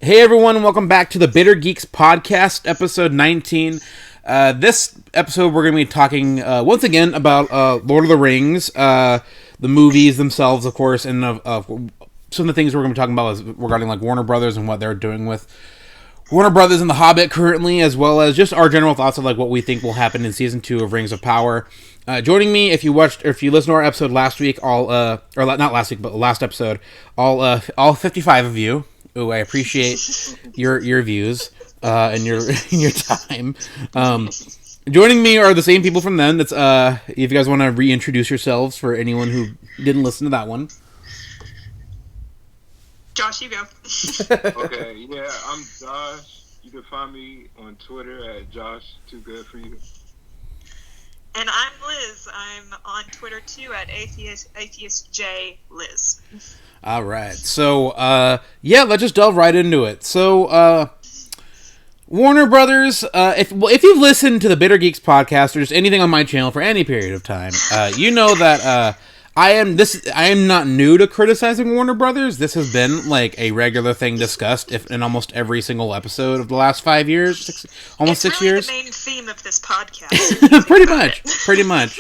Hey everyone, welcome back to the Bitter Geeks Podcast, episode 19. This episode we're going to be talking once again about Lord of the Rings, the movies themselves, of course, and some of the things we're going to be talking about is regarding like Warner Brothers and what they're doing with Warner Brothers and The Hobbit currently, as well as just our general thoughts of like what we think will happen in season 2 of Rings of Power. Joining me, if you listened to our episode last week, not last week, but last episode, all 55 of you. Oh, I appreciate your views and your time. Joining me are the same people from then. That's if you guys want to reintroduce yourselves for anyone who didn't listen to that one. Josh, you go. Okay, yeah, I'm Josh. You can find me on Twitter at Josh Too Good For You. And I'm Liz. I'm on Twitter too at atheistjliz. All right, so let's just delve right into it. So, Warner Brothers. If you've listened to the Bitter Geeks podcast or just anything on my channel for any period of time, you know that I am not new to criticizing Warner Brothers. This has been like a regular thing discussed in almost every single episode of the last 5 years, 6 years. The main theme of this podcast. pretty much.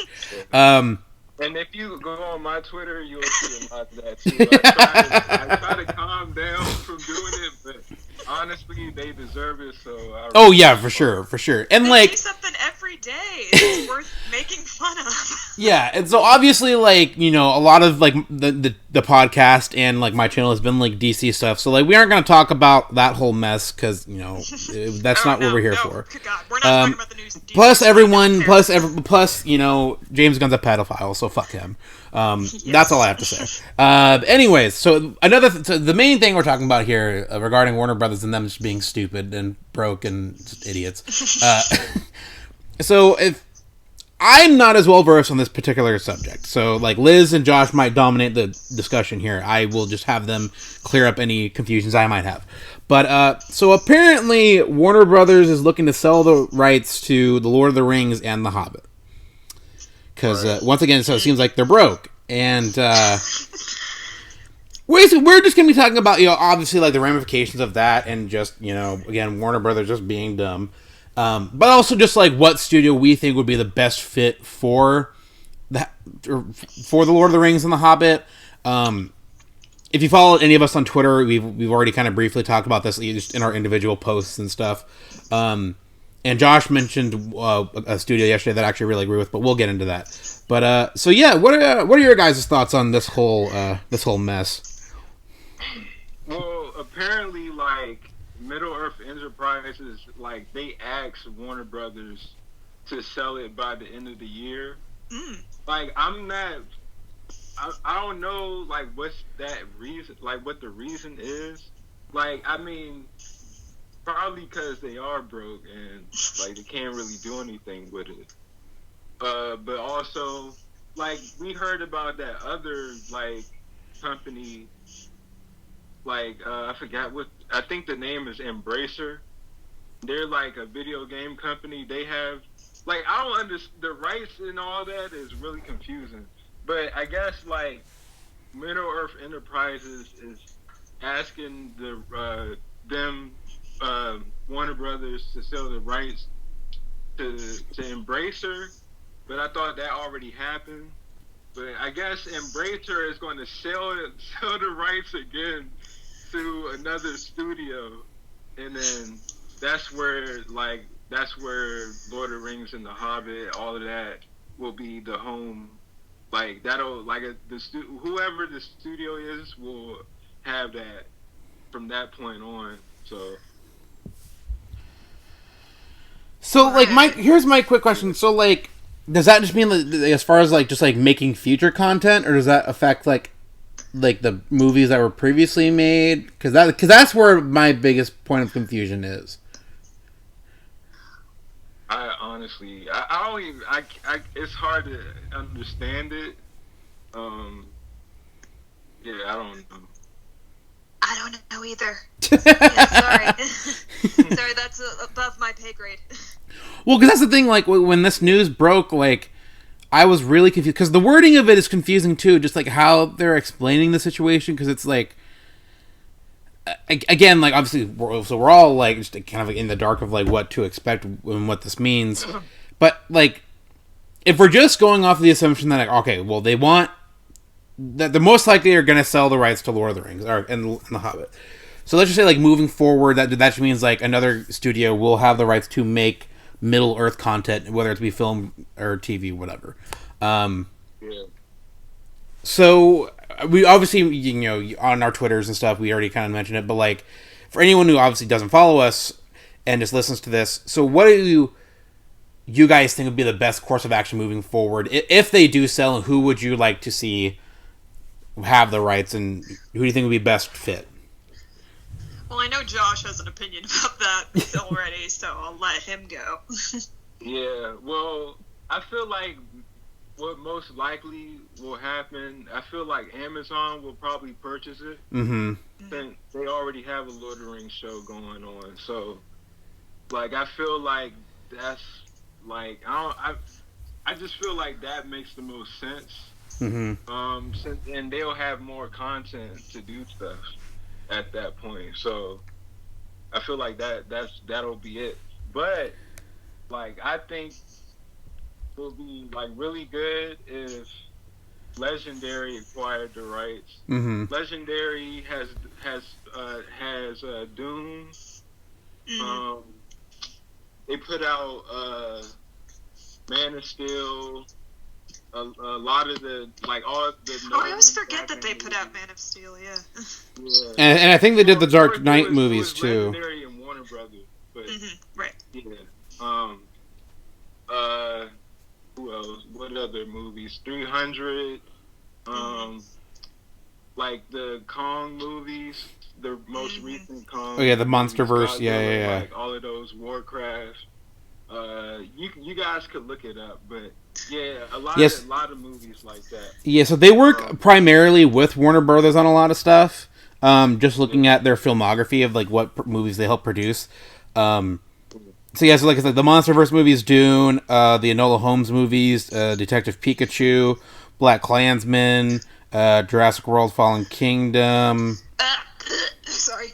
And if you go on my Twitter, you'll see a lot of that too. I try to calm down from doing it, but honestly, they deserve it. So for sure. And they like do something every day. It's worth making fun of. Yeah, and so obviously, like, you know, a lot of like the podcast and like my channel has been like DC stuff. So like we aren't going to talk about that whole mess because you know that's not what we're here for. God, we're not talking about the news. Plus, you know, James Gunn's a pedophile, so fuck him. Yes. That's all I have to say. Anyways, so the main thing we're talking about here regarding Warner Brothers and them just being stupid and broke and just idiots. So if I'm not as well versed on this particular subject, so like Liz and Josh might dominate the discussion here. I will just have them clear up any confusions I might have. But so apparently Warner Brothers is looking to sell the rights to The Lord of the Rings and The Hobbit. Because, once again, so it seems like they're broke. And, we're just going to be talking about, you know, obviously, like, the ramifications of that and just, you know, again, Warner Brothers just being dumb. But also just, like, what studio we think would be the best fit for The Lord of the Rings and The Hobbit. If you follow any of us on Twitter, we've already kind of briefly talked about this just in our individual posts and stuff. And Josh mentioned a studio yesterday that I actually really agree with, but we'll get into that. But so yeah, what are your guys' thoughts on this whole mess? Well, apparently, like Middle Earth Enterprises, like they asked Warner Brothers to sell it by the end of the year. Like I don't know, like what's that reason? Like what the reason is? Like I mean. Probably because they are broke and like they can't really do anything with it. But also, like we heard about that other like company, like I forgot what. I think the name is Embracer. They're like a video game company. They have like I don't understand the rights and all that is really confusing. But I guess like Middle Earth Enterprises is asking them. Warner Brothers to sell the rights to Embracer, but I thought that already happened. But I guess Embracer is going to sell the rights again to another studio, and then that's where Lord of the Rings and The Hobbit, all of that will be the home. Like that'll whoever the studio is will have that from that point on. So like, here's my quick question. So, like, does that just mean, as far as, like, just, like, making future content, or does that affect, like the movies that were previously made? Because that's where my biggest point of confusion is. I honestly, I don't even, it's hard to understand it. Yeah, I don't know. I don't know either. Yeah, sorry, that's above my pay grade. Well, because that's the thing, like, when this news broke, like, I was really confused, because the wording of it is confusing, too, just, like, how they're explaining the situation, because it's, like, again, like, obviously, we're all, like, just kind of in the dark of, like, what to expect and what this means. But, like, if we're just going off the assumption that, like, okay, well, they want... that the most likely are going to sell the rights to Lord of the Rings and The Hobbit. So let's just say, like, moving forward, that just means, like, another studio will have the rights to make Middle-earth content, whether it be film or TV, whatever. So, we obviously, you know, on our Twitters and stuff, we already kind of mentioned it, but, like, for anyone who obviously doesn't follow us and just listens to this, so what do you guys think would be the best course of action moving forward? If they do sell, and who would you like to see have the rights, and who do you think would be best fit? Well, I know Josh has an opinion about that already, so I'll let him go. Yeah, well, I feel like what most likely will happen, I feel like Amazon will probably purchase it. Mm-hmm. Since they already have a Lord of the Rings show going on. So, like, I feel like that's, like, I just feel like that makes the most sense. Mm-hmm. And they'll have more content to do stuff at that point. So I feel like that'll be it. But, like, I think it would be, like, really good if Legendary acquired the rights. Mm-hmm. Legendary has Dune. They put out Man of Steel. A lot of the, like, all the... I always forget that they put out Man of Steel, yeah. And I think they did the Dark Knight movies, too. Legendary and Warner Brothers, but... right. Yeah. Who else? What other movies? 300. Like the Kong movies, the most recent Kong. Oh, yeah, the MonsterVerse, yeah. Like all of those, Warcraft. You guys could look it up, but yeah, a lot of movies like that. Yeah, so they work primarily with Warner Brothers on a lot of stuff. Just looking at their filmography of, like, what movies they help produce. So yeah, so like I said, the MonsterVerse movies, Dune, the Enola Holmes movies, Detective Pikachu, Black Klansman, Jurassic World: Fallen Kingdom. Sorry.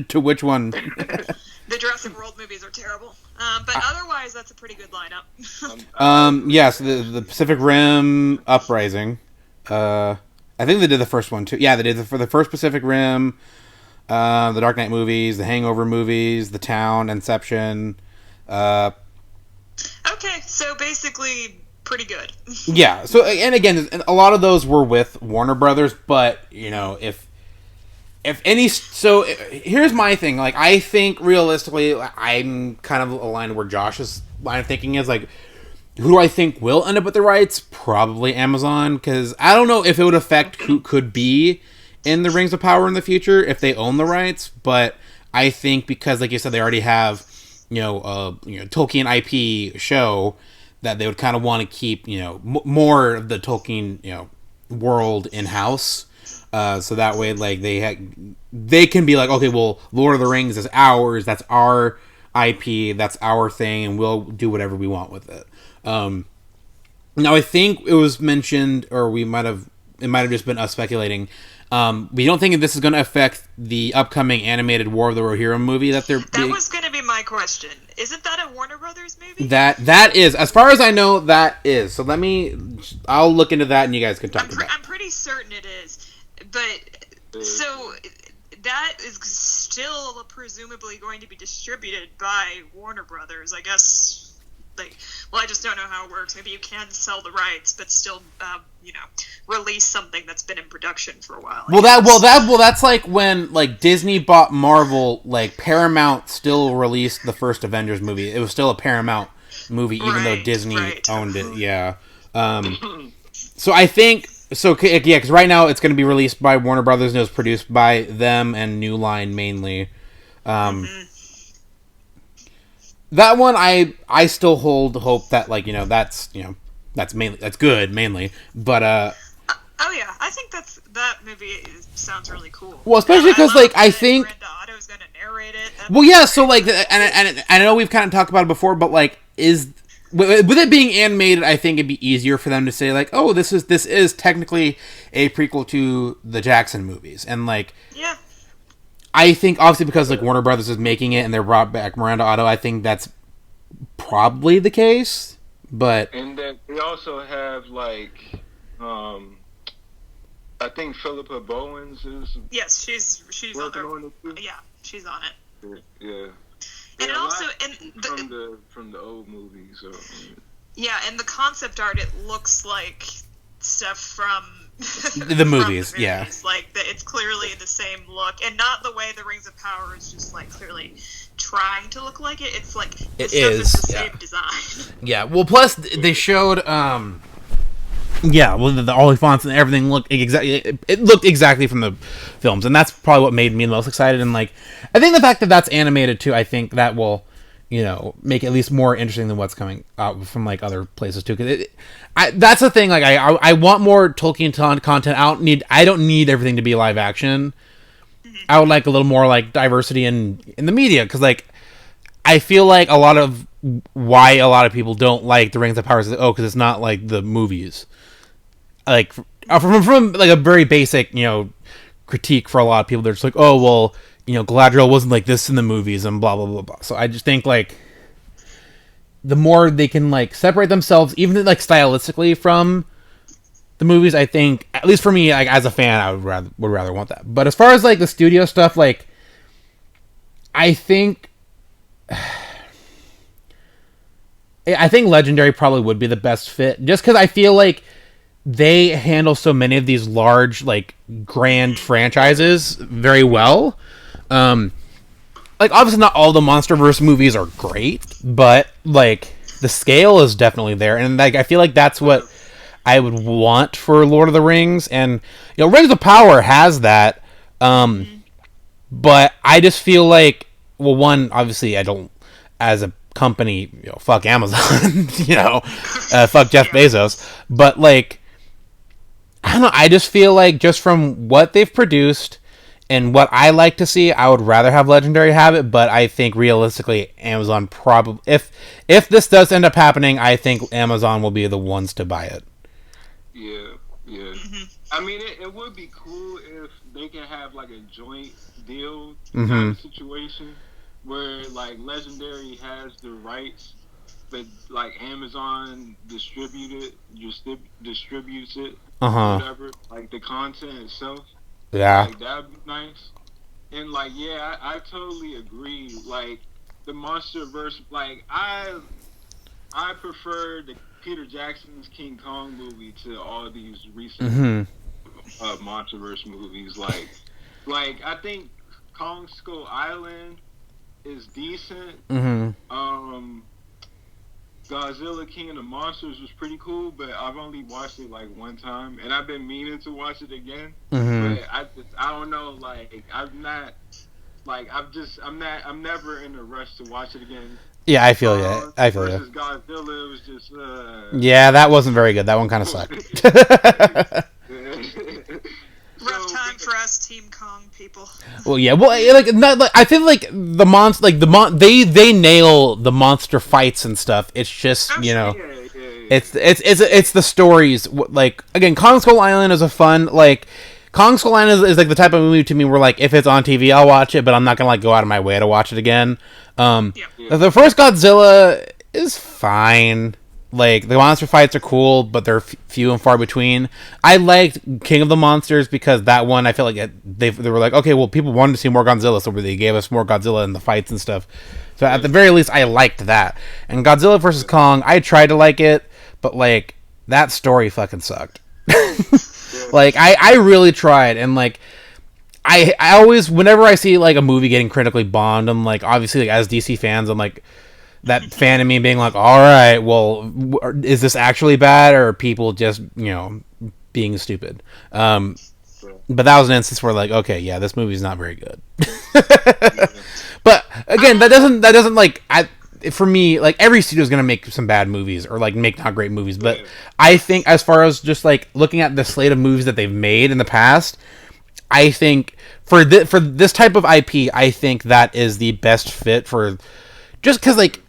to which one? The Jurassic World movies are terrible. But otherwise, that's a pretty good lineup. Yes, the Pacific Rim Uprising. I think they did the first one too. Yeah, they did for the first Pacific Rim. The Dark Knight movies, the Hangover movies, The Town, Inception. Okay, so basically pretty good. Yeah. So, and again, a lot of those were with Warner Brothers, but, you know, if any, so here's my thing. Like, I think realistically, I'm kind of aligned where Josh's line of thinking is, like, who do I think will end up with the rights? Probably Amazon, because I don't know if it would affect who could be in the Rings of Power in the future if they own the rights, but I think because, like you said, they already have, Tolkien IP show, that they would kind of want to keep, more of the Tolkien, world in house. So that way, like, they can be like, okay, well, Lord of the Rings is ours. That's our IP. That's our thing, and we'll do whatever we want with it. Now, I think it was mentioned, or it might have just been us speculating. We don't think this is going to affect the upcoming animated War of the Rohirrim movie that they're... That was going to be my question. Isn't that a Warner Brothers movie? That is. As far as I know, that is. So I'll look into that and you guys can talk about it. I'm pretty certain it is. But, so, that is still presumably going to be distributed by Warner Brothers, I guess. I just don't know how it works. Maybe you can sell the rights, but still, release something that's been in production for a while. That's like when, like, Disney bought Marvel. Like, Paramount still released the first Avengers movie. It was still a Paramount movie, even though Disney owned it. Yeah. So I think because right now it's going to be released by Warner Brothers and it was produced by them and New Line mainly. That one, I still hold hope that, like, that's good mainly, but oh yeah, I think that movie sounds really cool. Well, especially because, like, I think Brenda Otto's gonna narrate it. Well, yeah, so, like, and I know we've kind of talked about it before, but, like, with it being animated, I think it'd be easier for them to say, like, oh, this is technically a prequel to the Jackson movies, and, like, yeah. I think obviously because like Warner Brothers is making it and they brought back Miranda Otto, I think that's probably the case. But and then we also have like, I think Philippa Bowens is. Yes, she's on it. Yeah, she's on it. Yeah. And it also from the old movie, so. Yeah, and the concept art, it looks like stuff from the movies. Yeah, like it's clearly the same look, and not the way the Rings of Power is just like clearly trying to look like it. It's like it is the same design. Yeah. Well, plus they showed. Yeah, well, the all the fonts and everything looked exactly. It looked exactly from the films, and that's probably what made me the most excited. And like, I think the fact that that's animated too, I think that will, make it at least more interesting than what's coming out from like other places too. Because that's the thing. Like, I want more Tolkien content. I don't need everything to be live action. Mm-hmm. I would like a little more like diversity in the media, because like I feel like a lot of why a lot of people don't like the Rings of Power is because it's not like the movies. Like from like a very basic critique for a lot of people, they're just like, oh well, Galadriel wasn't like this in the movies and blah blah blah blah. So I just think like the more they can like separate themselves, even like stylistically from the movies, I think at least for me, like as a fan, I would rather want that. But as far as like the studio stuff, like I think Legendary probably would be the best fit, just because I feel like they handle so many of these large, like, grand franchises very well. Like, obviously not all the MonsterVerse movies are great, but, like, the scale is definitely there. And, like, I feel like that's what I would want for Lord of the Rings. And, Rings of Power has that. But I just feel like, well, one, obviously I don't, as a company, fuck Amazon, fuck Jeff Bezos. But, like, I don't know, I just feel like just from what they've produced and what I like to see, I would rather have Legendary have it, but I think realistically Amazon probably, if this does end up happening, I think Amazon will be the ones to buy it. Yeah. Mm-hmm. I mean, it would be cool if they can have like a joint deal kind of situation where like Legendary has the rights, but like Amazon distributes it, whatever, like the content itself. Yeah, like that'd be nice. And like, yeah, I totally agree. Like the MonsterVerse, like I prefer the Peter Jackson's King Kong movie to all these recent MonsterVerse movies. Like I think Kong Skull Island is decent. Godzilla King of the Monsters was pretty cool, but I've only watched it like one time, and I've been meaning to watch it again. But I don't know, like I'm never in a rush to watch it again. Yeah, I feel you. Versus Godzilla was just. Yeah, that wasn't very good. That one kind of sucked. Rough time for us Team Kong people. Well, yeah. Well, I feel like they nail the monster fights and stuff. It's just it's the stories. Like again, Kong Skull Island is a fun Kong Skull Island is like the type of movie to me where like if it's on TV I'll watch it, but I'm not gonna like go out of my way to watch it again. The first Godzilla is fine. Like, the monster fights are cool, but they're few and far between. I liked King of the Monsters because that one, I feel like they were like, okay, well, people wanted to see more Godzilla, so they gave us more Godzilla in the fights and stuff. So at the very least, I liked that. And Godzilla vs. Kong, I tried to like it, but, like, that story fucking sucked. Like, I really tried, and, like, I always, whenever I see, like, a movie getting critically bombed, I'm like, obviously, like, as DC fans, I'm like, that fan of me being like, all right, well, is this actually bad, or are people just, being stupid? But that was an instance where, like, okay, yeah, this movie's not very good. But again, that doesn't like, for me, like, every studio's gonna make some bad movies or like make not great movies. But I think as far as just like looking at the slate of movies that they've made in the past, I think for this type of IP, I think that is the best fit for, just because like.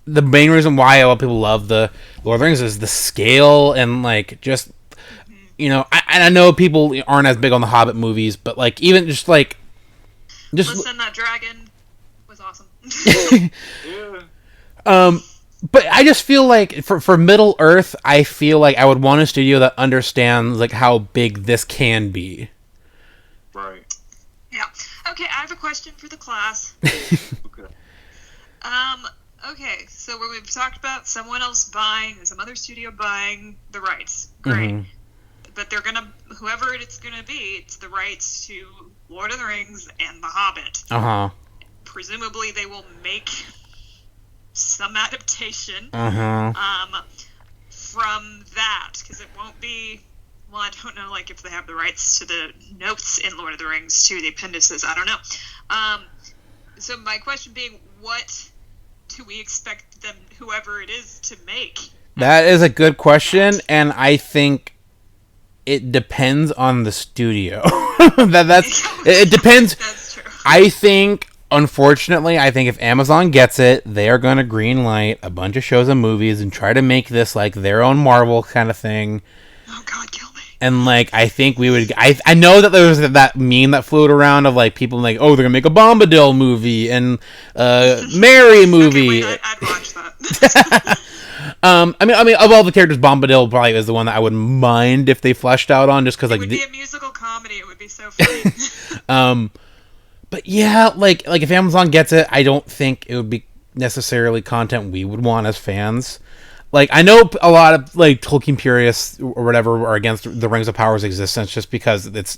The main reason why a lot of people love the Lord of the Rings is the scale and, like, just, I know people aren't as big on the Hobbit movies, but, like, even just, like, Listen, that dragon was awesome. Yeah. But I just feel like for Middle Earth, I feel like I would want a studio that understands like how big this can be. Right. Yeah. Okay, I have a question for the class. Okay. Okay, so we've talked about someone else buying, some other studio buying the rights. Great. Mm-hmm. But they're gonna, whoever it's gonna be, it's the rights to Lord of the Rings and The Hobbit. Uh-huh. Presumably they will make some adaptation Uh-huh. from that, because it won't be, well, I don't know, like, if they have the rights to the notes in Lord of the Rings, to the appendices, I don't know. So my question being, what do we expect them, whoever it is, to make? That is a good question, and I think it depends on the studio. It depends. That's true. I think, unfortunately, if Amazon gets it, they are going to greenlight a bunch of shows and movies and try to make this like their own Marvel kind of thing. Oh God, kill me. And like, I think we would. I know that there was that meme that floated around of like people like, oh, they're gonna make a Bombadil movie and Mary movie. Okay, wait, I'd watch that. I mean, of all the characters, Bombadil probably is the one that I would mind if they fleshed out on, just because like it would be a musical comedy. It would be so funny. But yeah, like if Amazon gets it, I don't think it would be necessarily content we would want as fans. Like, I know a lot of like Tolkien purists or whatever are against the Rings of Power's existence just because it's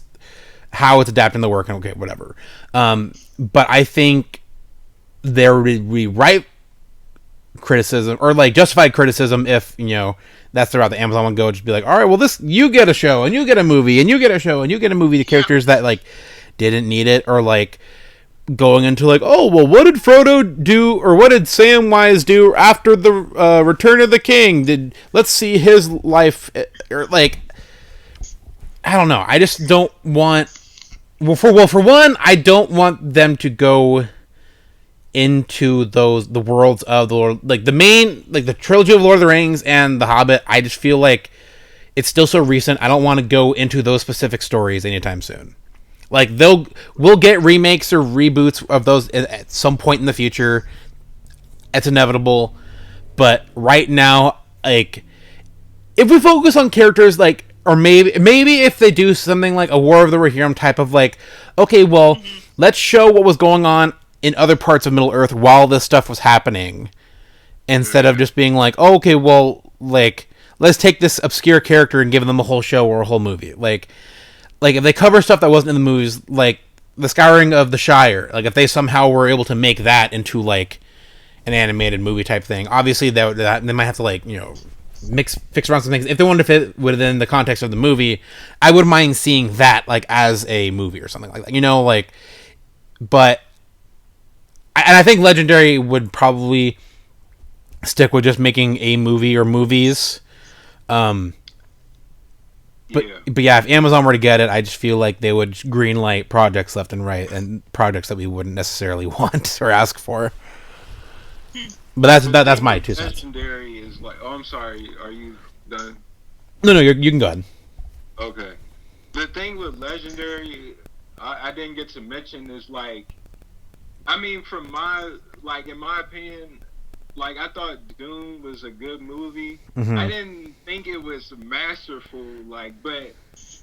how it's adapting the work and okay, whatever. But I think there would be right criticism or like justified criticism if, you know, that's the route that Amazon would go, just be like, all right, well, this, you get a show and you get a movie and you get a show and you get a movie to characters that like didn't need it, or like going into like, oh, well, what did Frodo do, or what did Samwise do after the Return of the King? Let's see his life, or like, I don't know. I just don't want. For one, I don't want them to go into the worlds of the Lord, like the main, like the trilogy of Lord of the Rings and the Hobbit. I just feel like it's still so recent. I don't want to go into those specific stories anytime soon. Like, we'll get remakes or reboots of those at some point in the future. It's inevitable. But right now, like, if we focus on characters, like, or maybe if they do something like a War of the Rohirrim type of, like, okay, well, let's show what was going on in other parts of Middle-earth while this stuff was happening. Instead of just being like, oh, okay, well, like, let's take this obscure character and give them a whole show or a whole movie. Like, if they cover stuff that wasn't in the movies, like the Scouring of the Shire, like if they somehow were able to make that into like an animated movie type thing, obviously that they might have to, like, you know, fix around some things. If they wanted to fit within the context of the movie, I wouldn't mind seeing that like as a movie or something like that, you know, like. But I think Legendary would probably stick with just making a movie or movies. But yeah, if Amazon were to get it, I just feel like they would greenlight projects left and right, and projects that we wouldn't necessarily want or ask for. But that's my 2 cents. Legendary is like, oh, I'm sorry, are you done? No, you can go ahead. Okay. The thing with Legendary, I didn't get to mention is like, I mean, from my, like, in my opinion, like, I thought Dune was a good movie. Mm-hmm. I didn't think it was masterful, like, but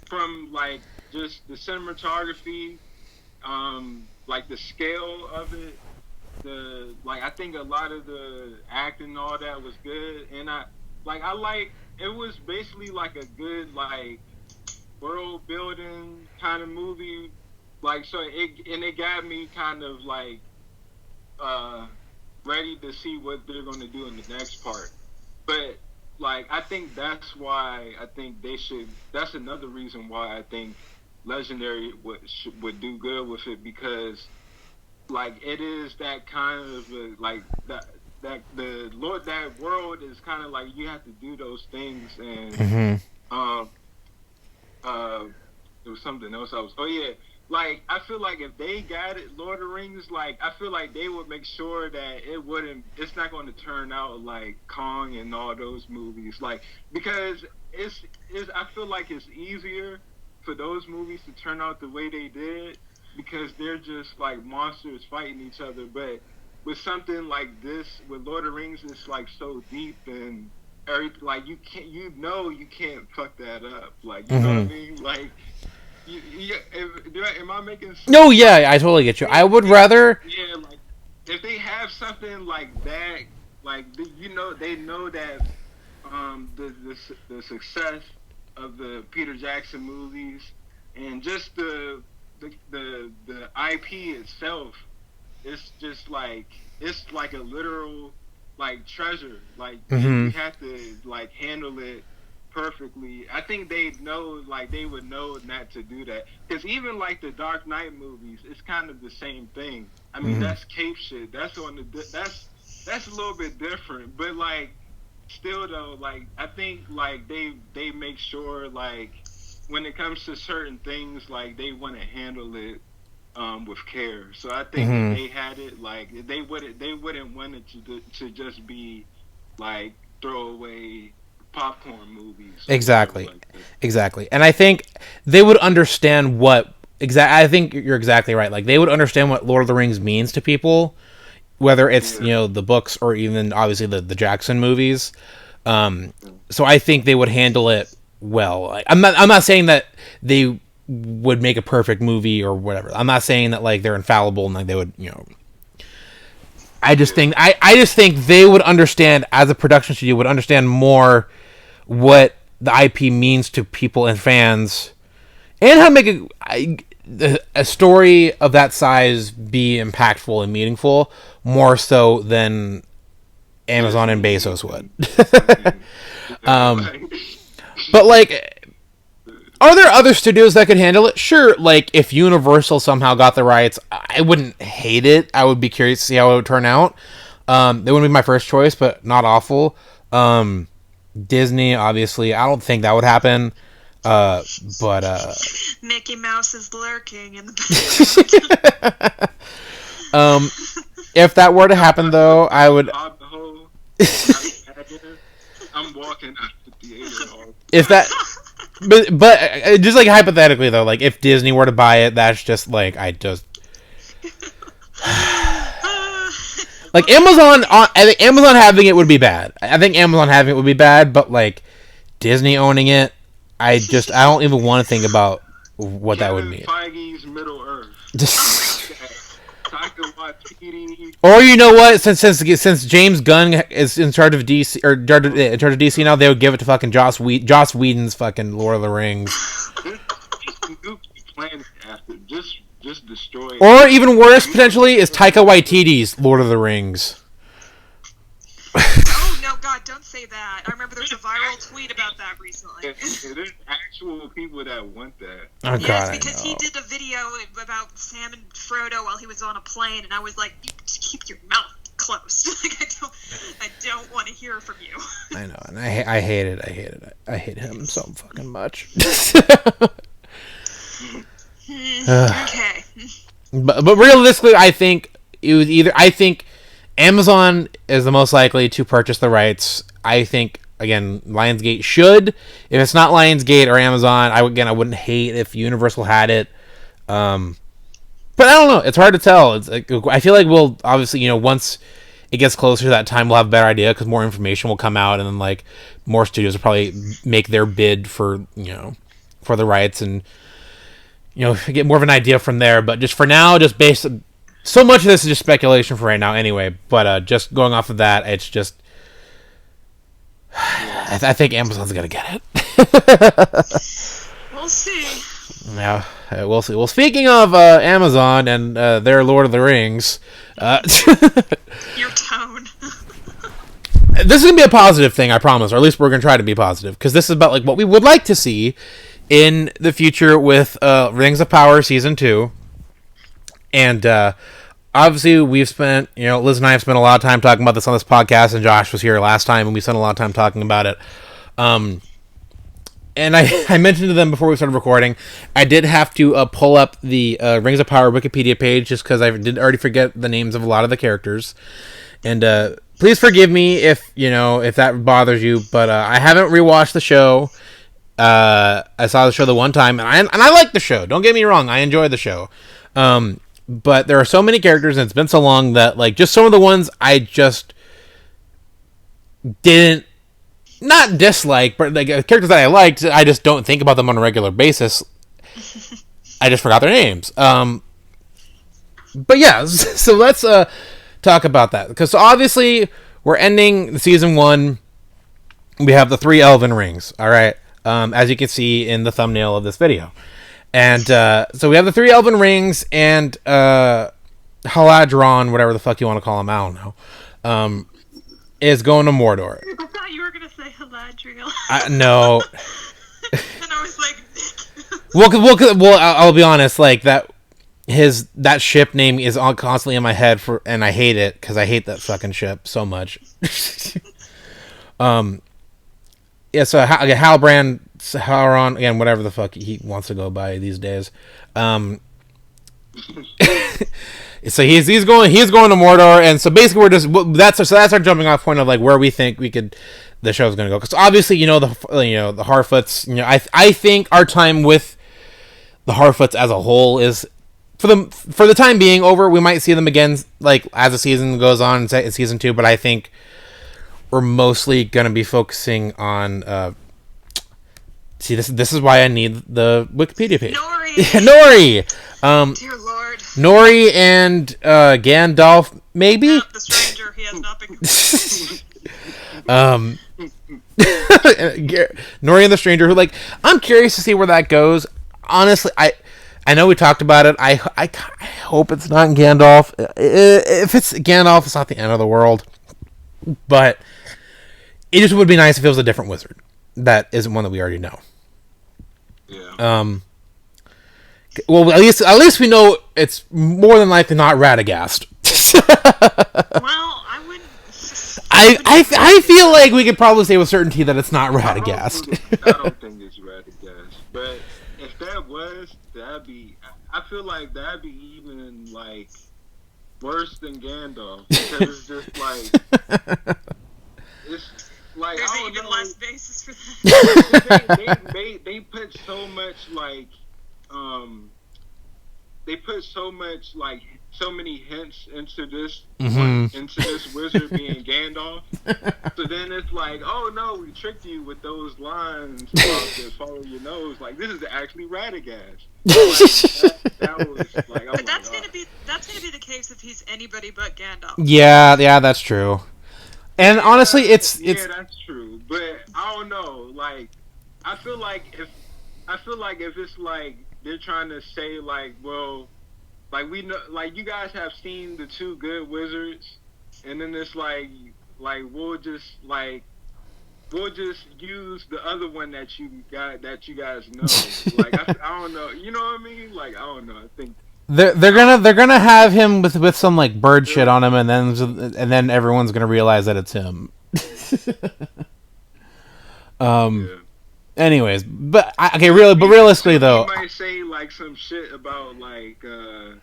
from, like, just the cinematography, like, the scale of it, I think a lot of the acting and all that was good, and it was basically, like, a good, like, world-building kind of movie, like, so it got me kind of, like, ready to see what they're going to do in the next part. But, like, I think that's why I think they should, that's another reason why I think Legendary would do good with it, because, like, it is that kind of, like, that the Lord, that world is kind of like, you have to do those things, and, there was something else like, I feel like if they got it, Lord of the Rings, like, I feel like they would make sure that it's not going to turn out like Kong and all those movies, like, because I feel like it's easier for those movies to turn out the way they did, because they're just like monsters fighting each other. But with something like this, with Lord of the Rings, it's like so deep and everything. Like you can't fuck that up. Like you know what I mean? Like, am I making sense? No, yeah, I totally get you. I would rather. Yeah, like if they have something like that, like they know that the success of the Peter Jackson movies and just the IP itself, it's just like it's like a literal like treasure. Like you have to like handle it perfectly. I think they would know not to do that, because even like the Dark Knight movies, it's kind of the same thing. I mean, that's cape shit. That's a little bit different, but like still though, like I think like they make sure like when it comes to certain things, like they want to handle it with care. So I think if they had it, like they wouldn't want it to just be like throwaway popcorn movies. Exactly. Like Exactly. And I think they would understand I think you're exactly right. Like they would understand what Lord of the Rings means to people, whether it's, the books or even obviously the Jackson movies. So I think they would handle it well. Like, I'm not saying that they would make a perfect movie or whatever. I'm not saying that like they're infallible and like they would, I just think they would understand, as a production studio, would understand more what the IP means to people and fans, and how to make a story of that size be impactful and meaningful, more so than Amazon and Bezos would. But like, are there other studios that could handle it? Sure. Like if Universal somehow got the rights, I wouldn't hate it. I would be curious to see how it would turn out. They wouldn't be my first choice, but not awful. Disney, obviously, I don't think that would happen. But Mickey Mouse is lurking in the background. If that were to happen, though, I would. I'm walking out the theater. If that, but just like hypothetically though, like if Disney were to buy it, that's just like like Amazon. I think Amazon having it would be bad. But like Disney owning it, I don't even want to think about what that would mean. Feige's Middle Earth. Or you know what? Since James Gunn is in charge of DC in charge of DC now, they would give it to fucking Joss Whedon's fucking Lord of the Rings. Just destroy it. Or even worse, potentially, is Taika Waititi's Lord of the Rings. Oh no, God! Don't say that. I remember there was a viral tweet about that recently. There's actual people that want that. Oh, yes, because he did a video about Sam and Frodo while he was on a plane, and I was like, "You just keep your mouth closed. Like I don't want to hear from you." I know, and I hate it. I hate him so fucking much. Okay. But realistically, I think it was I think Amazon is the most likely to purchase the rights. I think, again, Lionsgate should. If it's not Lionsgate or Amazon, I wouldn't hate if Universal had it. But I don't know. It's hard to tell. It's like, I feel like we'll obviously, once it gets closer to that time, we'll have a better idea because more information will come out, and then like more studios will probably make their bid for for the rights, and get more of an idea from there. But just for now, just based. So much of this is just speculation for right now anyway, but just going off of that, it's just... I think Amazon's going to get it. We'll see. Yeah, we'll see. Well, speaking of Amazon and their Lord of the Rings... Your tone. This is going to be a positive thing, I promise, or at least we're going to try to be positive, because this is about like what we would like to see in the future with Rings of Power Season 2. And obviously, we've spent, Liz and I have spent a lot of time talking about this on this podcast, and Josh was here last time, and we spent a lot of time talking about it. And I mentioned to them before we started recording, I did have to pull up the Rings of Power Wikipedia page, just because I did already forget the names of a lot of the characters. And please forgive me if that bothers you, but I haven't rewatched the show. I saw the show the one time, and I like the show. Don't get me wrong, I enjoy the show. But there are so many characters, and it's been so long that, like, just some of the ones I just didn't, not dislike, but like characters that I liked, I just don't think about them on a regular basis. I just forgot their names. But yeah, so let's talk about that. Because obviously, we're ending season 1. We have the 3 elven rings, all right? As you can see in the thumbnail of this video. And so we have the 3 elven rings and Haladron, whatever the fuck you want to call him, I don't know, is going to Mordor. I thought you were going to say Haladriel. No. And I was like, well, I'll be honest, like, that ship name is constantly in my head, and I hate it, because I hate that fucking ship so much. Yeah, so Halbrand, Sauron, again, whatever the fuck he wants to go by these days. So he's going to Mordor, and so basically that's our jumping off point of like where we think the show's going to go. Because obviously, the Harfoots. I think our time with the Harfoots as a whole is for the time being over. We might see them again, like as the season goes on in season 2, but I think we're mostly going to be focusing on see, this is why I need the Wikipedia page. Nori! Dear Lord. Nori and Gandalf, maybe? No, the stranger, he has not been Nori and the stranger, who, like, I'm curious to see where that goes. Honestly, I know we talked about it. I hope it's not Gandalf. If it's Gandalf, it's not the end of the world. But it just would be nice if it was a different wizard that isn't one that we already know. Yeah. Well, at least we know it's more than likely not Radagast. Well, I wouldn't. I feel like we could probably say with certainty that it's not Radagast. I don't think it's Radagast, but if that was, that'd be. I feel like that'd be even like worse than Gandalf, because it's just like it's like There's I don't even know. less basis for that. they put so much like they put so much like so many hints into this into this wizard being Gandalf. So then it's like, oh no, we tricked you with those lines that follow your nose. Like, this is actually Radagast. That was like, oh But my that's God. gonna be the case if he's anybody but Gandalf. Yeah, that's true. And honestly, it's that's true. But I don't know. Like, I feel like if it's like they're trying to say like, well, like we know, like you guys have seen the 2 good wizards, and then it's like we'll just use the other one that you guys know. Like I don't know, you know what I mean? Like I don't know. I think they're gonna have him with some like bird shit on him, and then everyone's gonna realize that it's him. yeah. Anyways, but realistically though, he might say like some shit about like I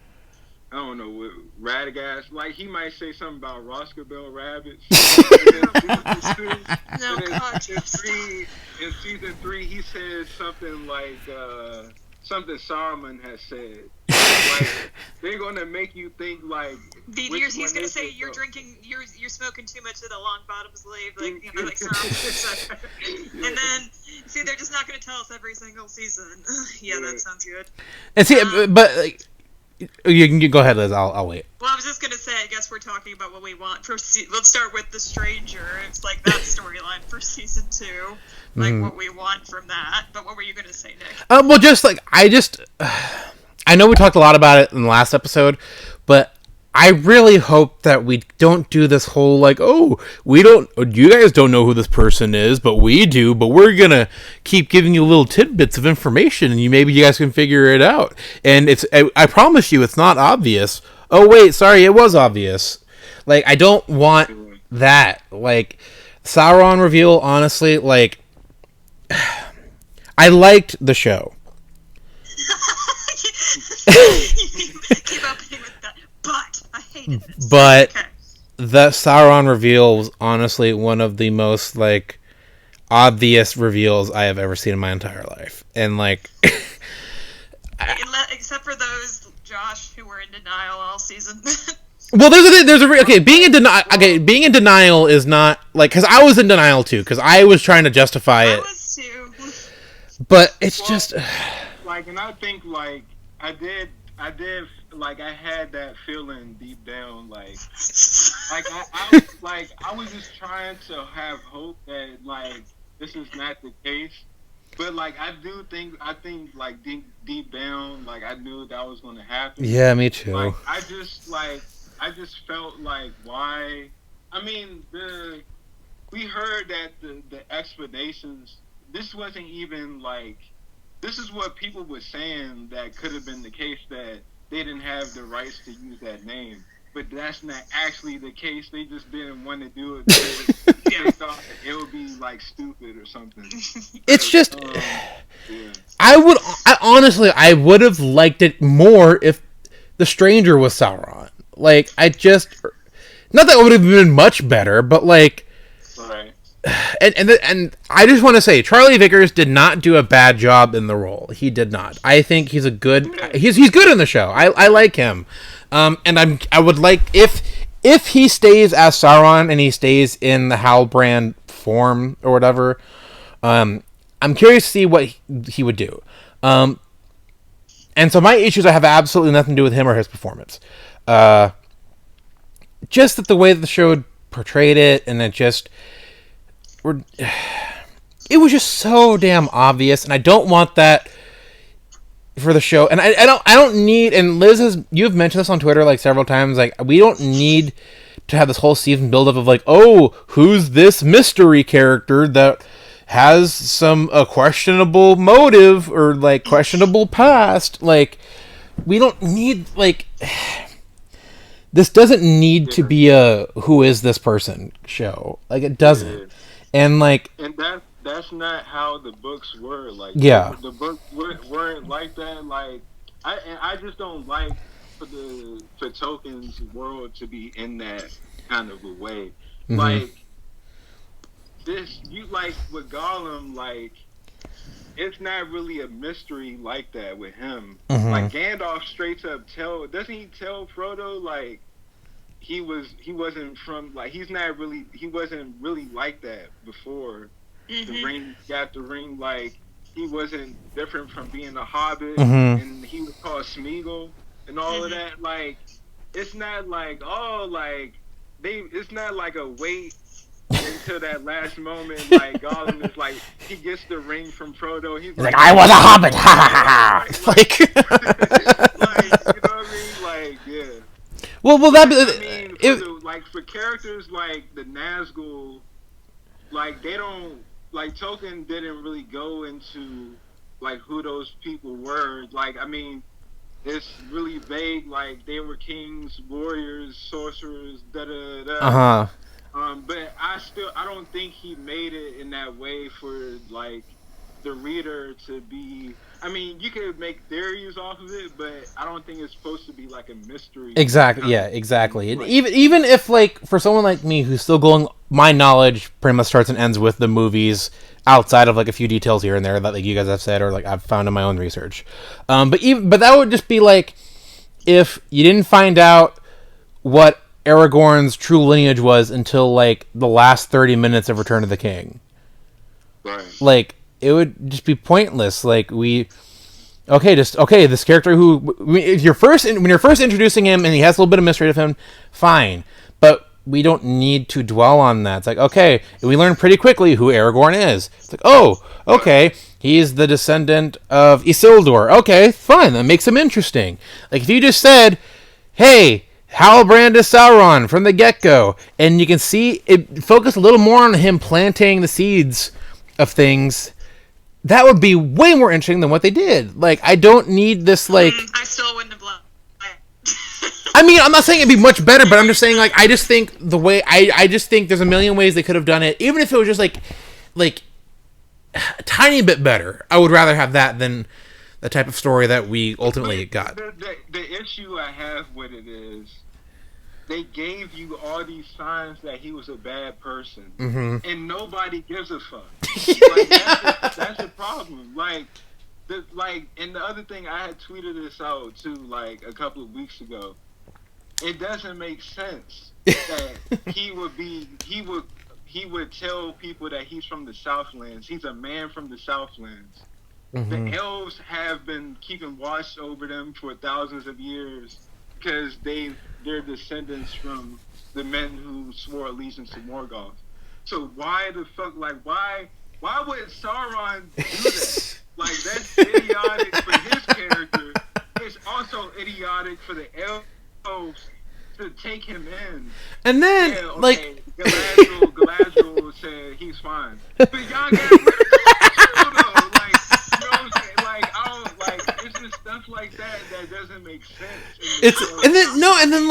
don't know, with Radagast. Like he might say something about Roscoe rabbits. No, God. In season 3, he says something like something Saruman has said. Like they're gonna make you think like. He's gonna say you're smoking too much of the long bottoms leaf, like like Saruman. And then see, they're just not gonna tell us every single season. Yeah, that sounds good. And see, but like, you can go ahead, Liz. I'll wait. Well, I was just gonna say, I guess we're talking about what we want for. Let's start with the stranger. It's like that storyline for season 2, like what we want from that. But what were you gonna say, Nick? Well, just like I know we talked a lot about it in the last episode, but I really hope that we don't do this whole like, you guys don't know who this person is, but we do, but we're gonna keep giving you little tidbits of information, and maybe you guys can figure it out. And I promise you, it's not obvious. Oh wait, sorry, it was obvious. Like, I don't want that. Like, Sauron reveal, honestly, like, I liked the show. Keep opening with that. But I hated it. But okay. The Sauron reveal was honestly one of the most like obvious reveals I have ever seen in my entire life, and like, Except for those Josh, who were in denial all season. Well, being in denial is not, like, because I was in denial too, because I was trying to justify it. I was too. But it's just... Like, and I think, like, I did, like, I had that feeling deep down, like I was just trying to have hope that, like, this is not the case. But, like, I think, like, deep down, like, I knew that was going to happen. Yeah, me too. Like, I just felt like, why? I mean, we heard that the explanations, this wasn't even, like, this is what people were saying that could have been the case, that they didn't have the rights to use that name. But that's not actually the case. They just didn't want to do it because they thought it would be, like, stupid or something. It's just... yeah. I would have liked it more if the stranger was Sauron. Like, not that it would have been much better, but, like... Right. And I just want to say, Charlie Vickers did not do a bad job in the role. He did not. I think he's he's good in the show. I like him. And I would like, if he stays as Sauron and he stays in the Halbrand form or whatever, I'm curious to see what he would do. And so my issues have absolutely nothing to do with him or his performance. Just that the way that the show portrayed it, and it was just so damn obvious, and I don't want that for the show. And I don't need, and Liz, you've mentioned this on Twitter, like, several times, like, we don't need to have this whole season build up of, like, oh, who's this mystery character that has a questionable motive or, like, questionable past. Like, we don't need, like, this doesn't need to be a who is this person show. Like, it doesn't. And, like... And that's not how the books were. Like, yeah. The books weren't like that. Like, I just don't like for Tolkien's world to be in that kind of a way. Mm-hmm. Like, like, with Gollum, like, it's not really a mystery like that with him. Mm-hmm. Like, Gandalf straight up doesn't he tell Frodo, like, he wasn't from, like, he wasn't really like that before the ring got the ring. Like, he wasn't different from being a hobbit, and he was called Smeagol and all of that. Like, it's not like, oh, like, it's not like a wait until that last moment. Like, Gollum is like, he gets the ring from Frodo. He's like, I was a hobbit. Ha ha ha. Like, you know what I mean? Like, yeah. Well, that be... I mean, for characters like the Nazgul, like, they don't... Like, Tolkien didn't really go into, like, who those people were. Like, I mean, it's really vague. Like, they were kings, warriors, sorcerers, da-da-da. Uh-huh. But I don't think he made it in that way for, like, the reader to be... I mean, you could make theories off of it, but I don't think it's supposed to be like a mystery. Exactly. Yeah, exactly. Like, even if, like, for someone like me who's still going, my knowledge pretty much starts and ends with the movies, outside of, like, a few details here and there that, like, you guys have said or, like, I've found in my own research. But that would just be like if you didn't find out what Aragorn's true lineage was until, like, the last 30 minutes of Return of the King. Right. Like, it would just be pointless. Like, this character who, when you're first introducing him and he has a little bit of mystery to him, fine. But we don't need to dwell on that. It's like, okay, we learn pretty quickly who Aragorn is. It's like, oh, okay, he's the descendant of Isildur. Okay, fine, that makes him interesting. Like, if you just said, hey, Halbrand is Sauron from the get-go, and you can see it focus a little more on him planting the seeds of things, that would be way more interesting than what they did. Like, I don't need this, like... I still wouldn't have loved it. I mean, I'm not saying it'd be much better, but I'm just saying, like, I just think I just think there's a million ways they could have done it. Even if it was just, like, a tiny bit better. I would rather have that than the type of story that we ultimately got. The issue I have with it is they gave you all these signs that he was a bad person, and nobody gives a fuck. Like, that's the problem. Like, And the other thing, I had tweeted this out too, like a couple of weeks ago. It doesn't make sense that he would tell people that he's from the Southlands. He's a man from the Southlands. Mm-hmm. The elves have been keeping watch over them for thousands of years because they're descendants from the men who swore allegiance to Morgoth. So why the fuck, why would Sauron do that? That's idiotic for his character. It's also idiotic for the elves to take him in. And then, Galadriel said he's fine. But y'all got rid of Galadriel, though. You know what I'm saying? It's just stuff like that doesn't make sense. And then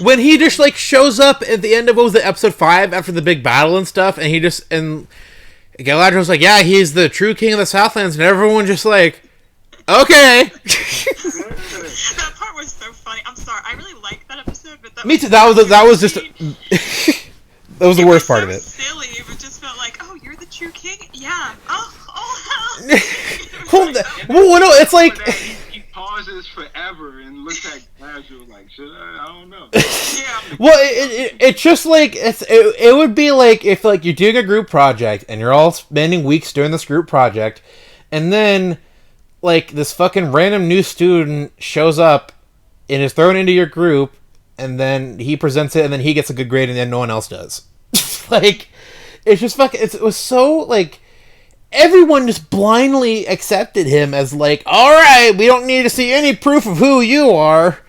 when he just shows up at the end of what was it, episode 5 after the big battle and stuff, and Galadriel's like, yeah, he's the true king of the Southlands, and everyone just okay. That part was so funny. I'm sorry, I really liked that episode, but me too. That was just that was the worst part of it. Silly, it just felt like, oh, you're the true king? Yeah. Oh hell. Well, no, it's like he pauses forever and looks at Galadriel like, should I don't know. Yeah. Well, it's just it would be like if you're doing a group project and you're all spending weeks doing this group project, and then this fucking random new student shows up and is thrown into your group, and then he presents it, and then he gets a good grade, and then no one else does. It's just fucking. It was so everyone just blindly accepted him as all right, we don't need to see any proof of who you are.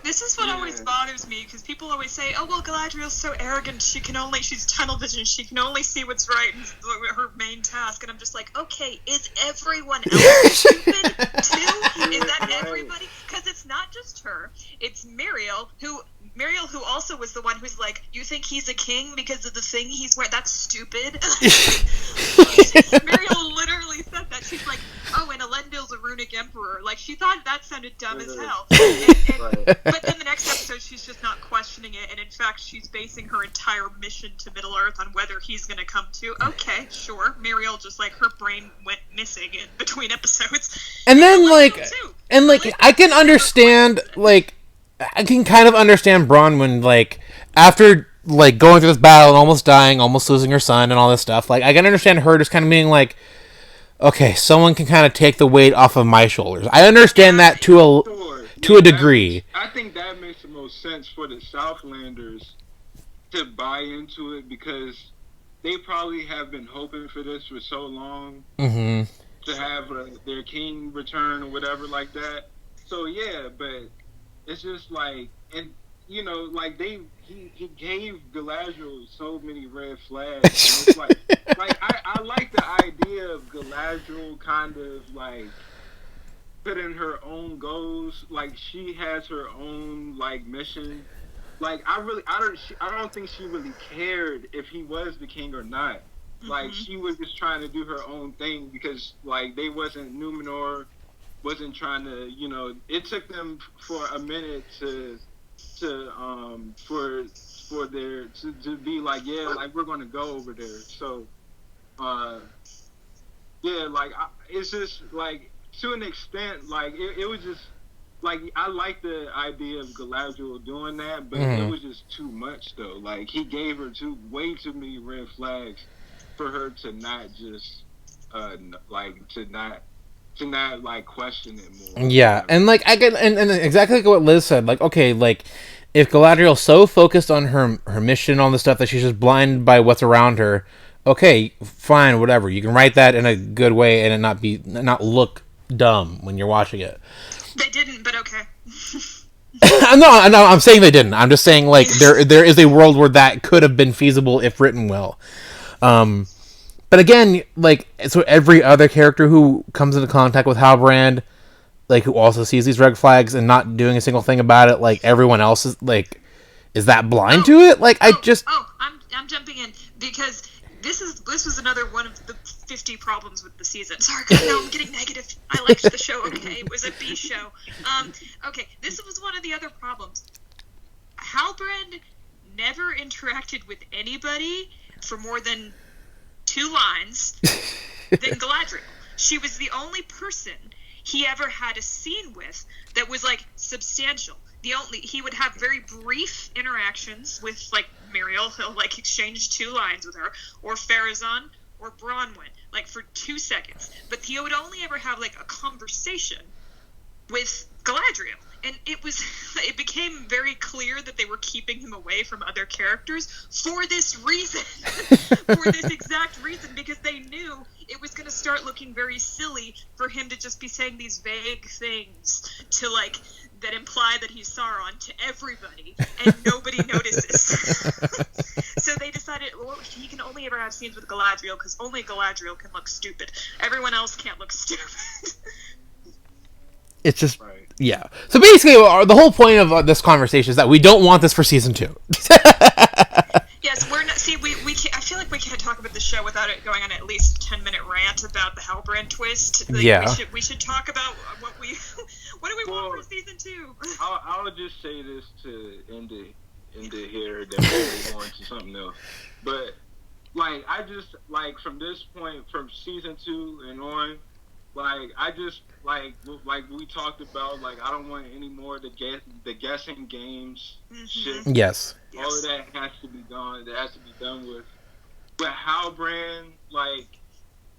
This is what always bothers me, because people always say, oh, well, Galadriel's so arrogant, she's tunnel vision, she can only see what's right, and her main task, and I'm just like, okay, is everyone else stupid, too? Is that everybody? Because it's not just her, it's Muriel, who also was the one who's like, you think he's a king because of the thing he's wearing? That's stupid. Muriel literally said that. She's like, oh, and Elendil's a runic emperor. She thought that sounded dumb as hell. But then the next episode, she's just not questioning it, and in fact, she's basing her entire mission to Middle-earth on whether he's going to come too. Okay, sure. Muriel just, her brain went missing in between episodes. And then, I can understand, I can kind of understand Bronwyn, after, going through this battle and almost dying, almost losing her son and all this stuff, I can understand her just kind of being okay, someone can kind of take the weight off of my shoulders. I understand that to a degree. I think that makes the most sense for the Southlanders to buy into it, because they probably have been hoping for this for so long, to have their king return or whatever like that. So yeah, but it's just and he gave Galadriel so many red flags. And it's I like the idea of Galadriel kind of putting her own goals. She has her own mission. I don't think she really cared if he was the king or not. She was just trying to do her own thing, because they wasn't Numenor, wasn't trying to, it took them for a minute to be we're gonna go over there. So it's just to an extent, it was just I like the idea of Galadriel doing that, but it was just too much though. He gave her way too many red flags for her to not just to not question it more. Yeah, and I get and exactly what Liz said. Okay, if Galadriel's so focused on her mission and all the stuff that she's just blinded by what's around her, okay, fine, whatever. You can write that in a good way and it not look dumb when you're watching it. They didn't, but okay. No, I'm saying they didn't. I'm just saying there is a world where that could have been feasible if written well. But again, so every other character who comes into contact with Halbrand, who also sees these red flags and not doing a single thing about it, everyone else is that blind to it? I'm jumping in, because this was another one of the 50 problems with the season. Sorry, no, I'm getting negative. I liked the show, okay? It was a B show. Okay, this was one of the other problems. Halbrand never interacted with anybody for more than 2 lines than Galadriel. she was the only person he ever had a scene with that was like substantial. He would have very brief interactions with like Muriel. He'll like exchange 2 lines with her, or Pharazôn, or Bronwyn, like for 2 seconds. But he would only ever have like a conversation with Galadriel. And it became very clear that they were keeping him away from other characters for this reason. For this exact reason, because they knew it was going to start looking very silly for him to just be saying these vague things to like that imply that he's Sauron to everybody, and nobody notices. So they decided, well, he can only ever have scenes with Galadriel because only Galadriel can look stupid. Everyone else can't look stupid. It's just, yeah. So basically, the whole point of this conversation is that we don't want this for season 2. Yes, we're not. See, we can't, I feel like we can't talk about the show without it going on at least a 10-minute rant about the Halbrand twist. Like, yeah. We should talk about what do we want for season 2. I'll just say this to end it here, then we'll go on to something else. But like, I just like from this point, from season 2 and on. Like, I just, like we talked about, like, I don't want any more of the guessing games shit. Yes. All of that has to be gone. That has to be done with. But Halbrand, like,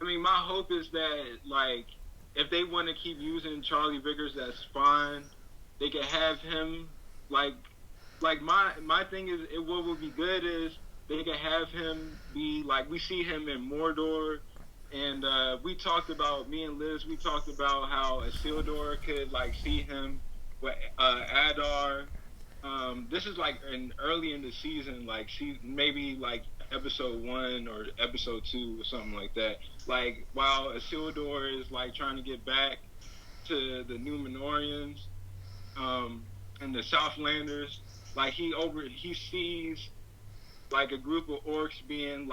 I mean, my hope is that, like, if they want to keep using Charlie Vickers, that's fine. They can have him, like my thing is, what would be good is they can have him be, like, we see him in Mordor. And me and Liz, we talked about how Isildur could, like, see him with Adar. This is, like, early in the season, like, maybe, like, episode 1 or episode 2 or something like that. Like, while Isildur is, like, trying to get back to the Númenóreans and the Southlanders, like, he sees, like, a group of orcs being,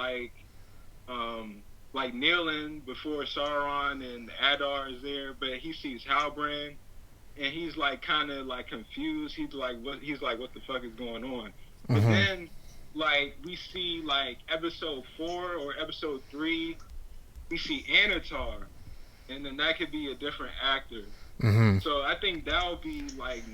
like kneeling before Sauron, and Adar is there, but he sees Halbrand, and he's like kind of like confused. He's like, what the fuck is going on? Mm-hmm. But then, like, we see like episode 4 or episode 3, we see Anatar, and then that could be a different actor. Mm-hmm. So I think that would be like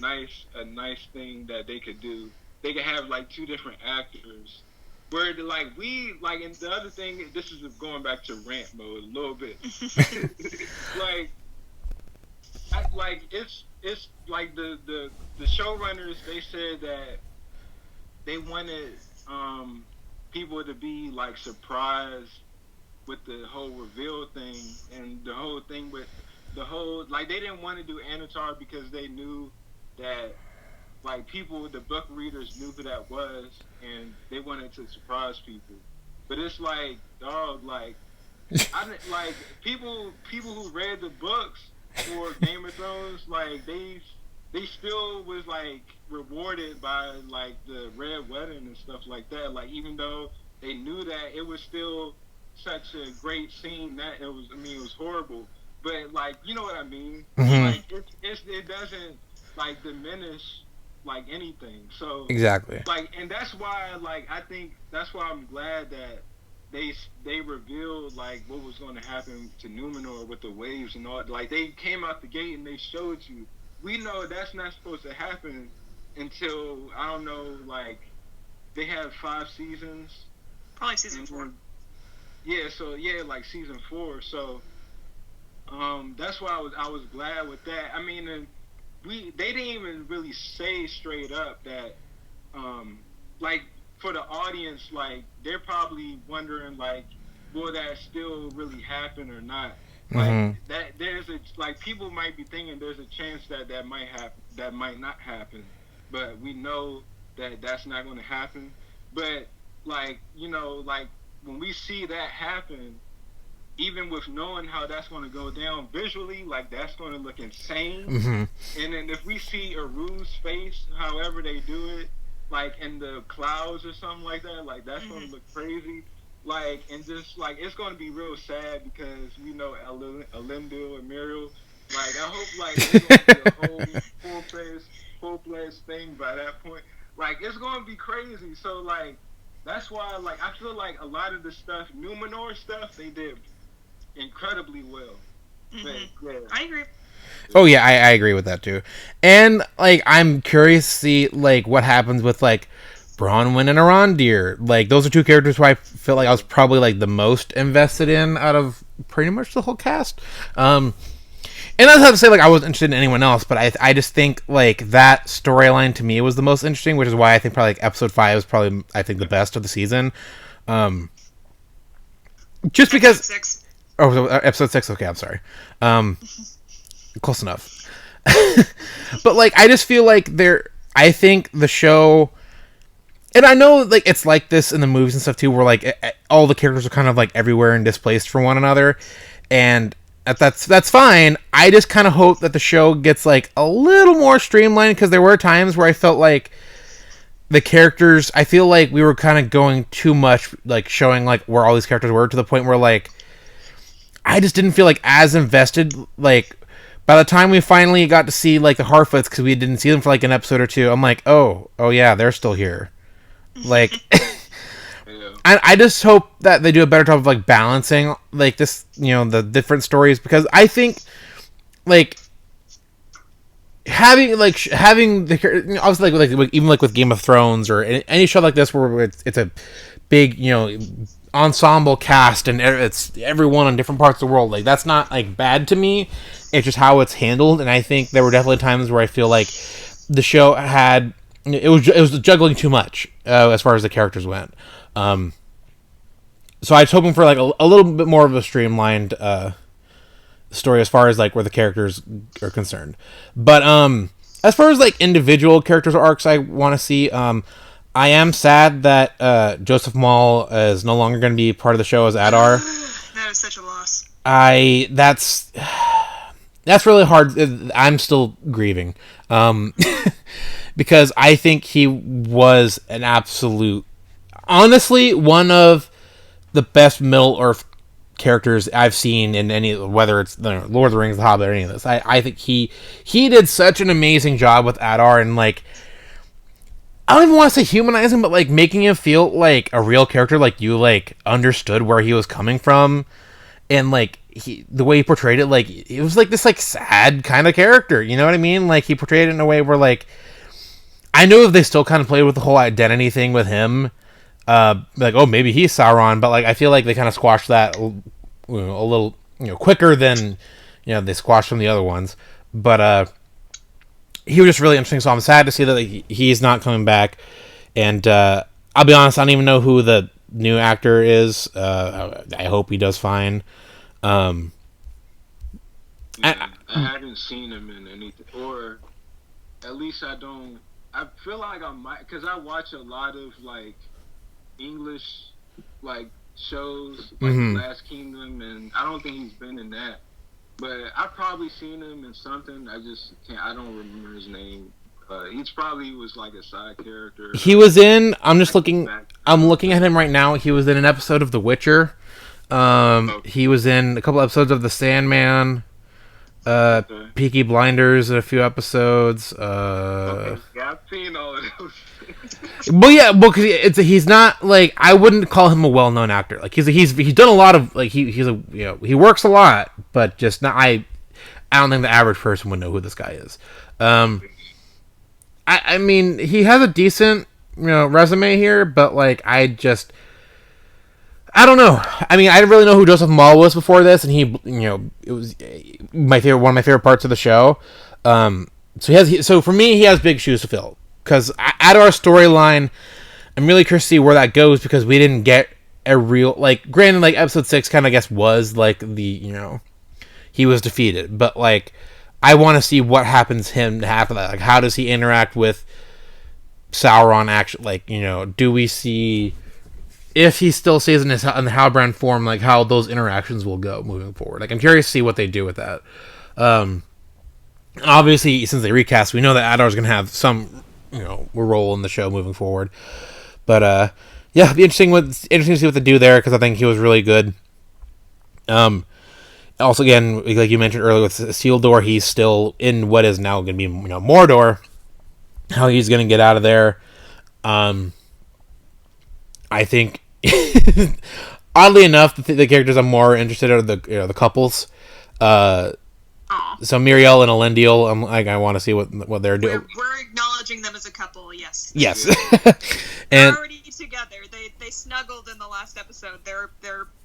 a nice thing that they could do. They could have like 2 different actors. Where, like, and the other thing, this is going back to rant mode a little bit. It's like the showrunners, they said that they wanted people to be, like, surprised with the whole reveal thing, and the whole thing with like, they didn't want to do Anatar because they knew that, like, the book readers knew who that was, and they wanted to surprise people. But it's like, dog, like, like, people who read the books for Game of Thrones, like, they still was, like, rewarded by, like, the Red Wedding and stuff like that. Like, even though they knew that, it was still such a great scene that it was horrible. But, like, you know what I mean? Mm-hmm. Like, it doesn't, like, diminish, like, anything. So exactly, like, and that's why, like, I think that's why I'm glad that they revealed, like, what was going to happen to Númenor with the waves and all. Like, they came out the gate and they showed you. We know that's not supposed to happen until, I don't know, like, they have 5 seasons. Probably season 4. Yeah, so yeah, like season 4. So that's why I was glad with that. I mean, and they didn't even really say straight up that, like, for the audience, like, they're probably wondering, like, will that still really happen or not? Like, like, people might be thinking there's a chance that might happen, that might not happen, but we know that that's not going to happen. But, like, you know, like, when we see that happen, even with knowing how that's going to go down visually, like, that's going to look insane. Mm-hmm. And then if we see Aru's face, however they do it, like, in the clouds or something like that, like, that's going to look crazy. Like, and just, like, it's going to be real sad because we know Elendil and Muriel. Like, I hope, like, it's going to be a whole full-fledged thing by that point. Like, it's going to be crazy. So, like, that's why, like, I feel like a lot of the stuff, Númenor stuff, they did incredibly well. Mm-hmm. Yeah. I agree. Oh yeah, I agree with that too. And like I'm curious to see like what happens with like Bronwyn and Arondir. Like those are two characters who I feel like I was probably like the most invested in out of pretty much the whole cast. And that's not to say like I wasn't interested in anyone else, but I just think like that storyline to me was the most interesting, which is why I think probably like episode 5 was probably I think the best of the season. Just because episode 6, okay, I'm sorry. Close enough. But like I just feel like I think the show, and I know like it's like this in the movies and stuff too, where like all the characters are kind of like everywhere and displaced from one another, and that's fine. I just kind of hope that the show gets like a little more streamlined, because there were times where I felt like the characters, I feel like we were kind of going too much, like showing like where all these characters were, to the point where like I just didn't feel like as invested. Like by the time we finally got to see like the Harfoots, because we didn't see them for like an episode or two, I'm like, oh yeah, they're still here. Like I just hope that they do a better job of like balancing like this, the different stories, because I think like having the obviously like even like with Game of Thrones or any show like this where it's a big ensemble cast and it's everyone on different parts of the world, like that's not like bad to me. It's just how it's handled, and I think there were definitely times where I feel like the show had it was juggling too much as far as the characters went. So I was hoping for like a little bit more of a streamlined story as far as like where the characters are concerned. But as far as like individual characters or arcs I want to see, I am sad that Joseph Mall is no longer going to be part of the show as Adar. That is such a loss. That's really hard. I'm still grieving. Because I think he was an absolute, honestly, one of the best Middle-earth characters I've seen in any, whether it's Lord of the Rings, The Hobbit, or any of this. I think he did such an amazing job with Adar, and like, I don't even want to say humanize him, but like making him feel like a real character, like you like understood where he was coming from, and like the way he portrayed it, like it was like this like sad kind of character, you know what I mean? Like he portrayed it in a way where like, I know if they still kind of played with the whole identity thing with him, like, oh, maybe he's Sauron, but like I feel like they kind of squashed that a little quicker than they squashed from the other ones. But he was just really interesting, so I'm sad to see that he's not coming back. And I'll be honest, I don't even know who the new actor is. I hope he does fine. I haven't seen him in anything, or at least I don't. I feel like I might, because I watch a lot of like English like shows, like Last Kingdom, and I don't think he's been in that. But I've probably seen him in something. I just can't. I don't remember his name. He's probably was like a side character. He was in. I'm looking at him right now. He was in an episode of The Witcher. He was in a couple episodes of The Sandman. Peaky Blinders, a few episodes. Okay. Yeah, I've seen all of those. But yeah, because he's not like, I wouldn't call him a well-known actor. Like he's done a lot of like he works a lot, but just not. I don't think the average person would know who this guy is. I mean, he has a decent resume here, but like I don't know. I mean, I didn't really know who Joseph Mall was before this, and he, it was one of my favorite parts of the show. So for me, he has big shoes to fill, because at our storyline, I'm really curious to see where that goes, because we didn't get a real, like, granted, like episode 6 kind of, I guess, was like the, he was defeated, but like I want to see what happens him after that. Like, how does he interact with Sauron? Actually, like, do we see, if he still stays in the Halbrand form, like how those interactions will go moving forward? Like, I'm curious to see what they do with that. Obviously, since they recast, we know that Adar's going to have some, role in the show moving forward. But yeah, it'll be interesting to see what they do there, because I think he was really good. Also, again, like you mentioned earlier with Isildur, he's still in what is now going to be Mordor. How he's going to get out of there. I think, oddly enough, the characters I'm more interested in are the couples. So Muriel and Elendil, I want to see what they're doing. We're acknowledging them as a couple. Yes. Yes. They're already together. They snuggled in the last episode. They're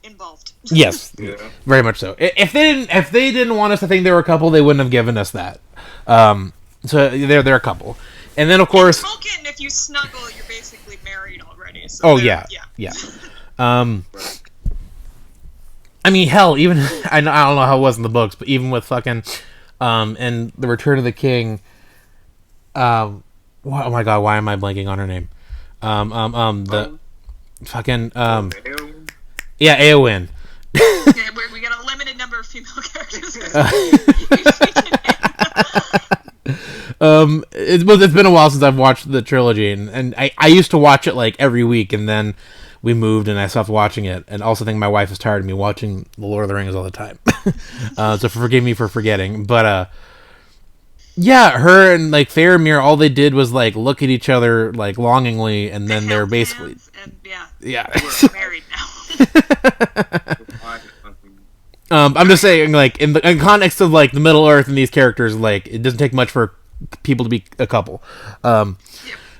involved. Yes. Yeah. Very much so. If they didn't want us to think they were a couple, they wouldn't have given us that. So they're a couple. And then of course in Tolkien, if you snuggle, you're basically married already. So yeah. I mean, hell, even I don't know how it was in the books, but even with fucking and the Return of the King, oh my god, why am I blanking on her name? The fucking yeah, Eowyn. Yeah, we got a limited number of female characters. It's been a while since I've watched the trilogy, and I used to watch it like every week, and then we moved and I stopped watching it, and also think my wife is tired of me watching The Lord of the Rings all the time. So forgive me for forgetting. But yeah, her and like Faramir, all they did was like look at each other like longingly, and then they're basically yeah. We're married now. I'm just saying, like in context of like the Middle Earth and these characters, like it doesn't take much for people to be a couple. So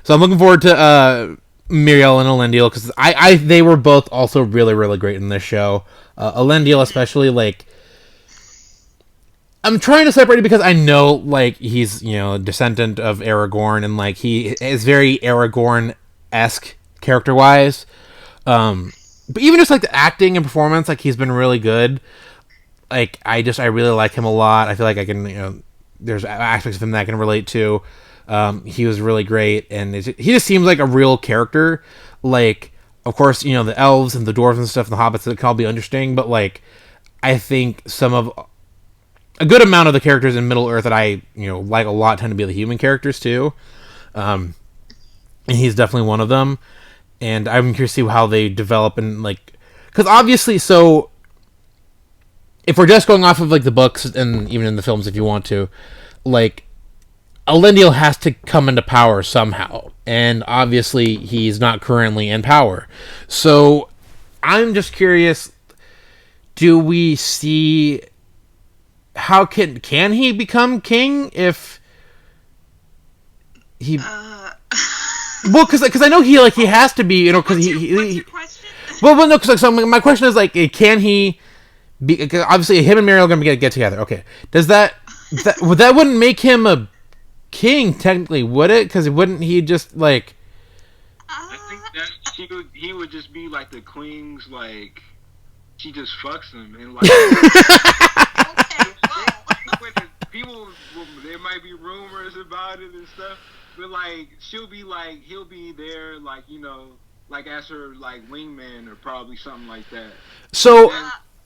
I'm looking forward to Muriel and Elendil, because they were both also really, really great in this show. Elendil especially, like, I'm trying to separate it because I know, like, he's, a descendant of Aragorn, and, like, he is very Aragorn-esque character-wise. But even just, like, the acting and performance, like, he's been really good. Like, I really like him a lot. I feel like I can, there's aspects of him that I can relate to. He was really great, and he just seems like a real character. Like, of course, the elves and the dwarves and stuff and the hobbits, that can all be interesting, but, like, I think a good amount of the characters in Middle-earth that I, like a lot tend to be the human characters, too. And he's definitely one of them. And I'm curious to see how they develop, and, like, because obviously, so if we're just going off of, like, the books, and even in the films if you want to, like, Elendil has to come into power somehow, and obviously he's not currently in power. So I'm just curious, do we see how can he become king if he well, because I know he has to be, because what's your question? well no, because my question is, like, can he be, obviously him and Muriel are gonna get together, okay, does that wouldn't make him a king technically, would it? Because wouldn't he just like? I think that he would just be like the queen's, like, she just fucks him, and like people, there might be rumors about it and stuff, but like he'll be there, like, like as her like wingman or probably something like that. So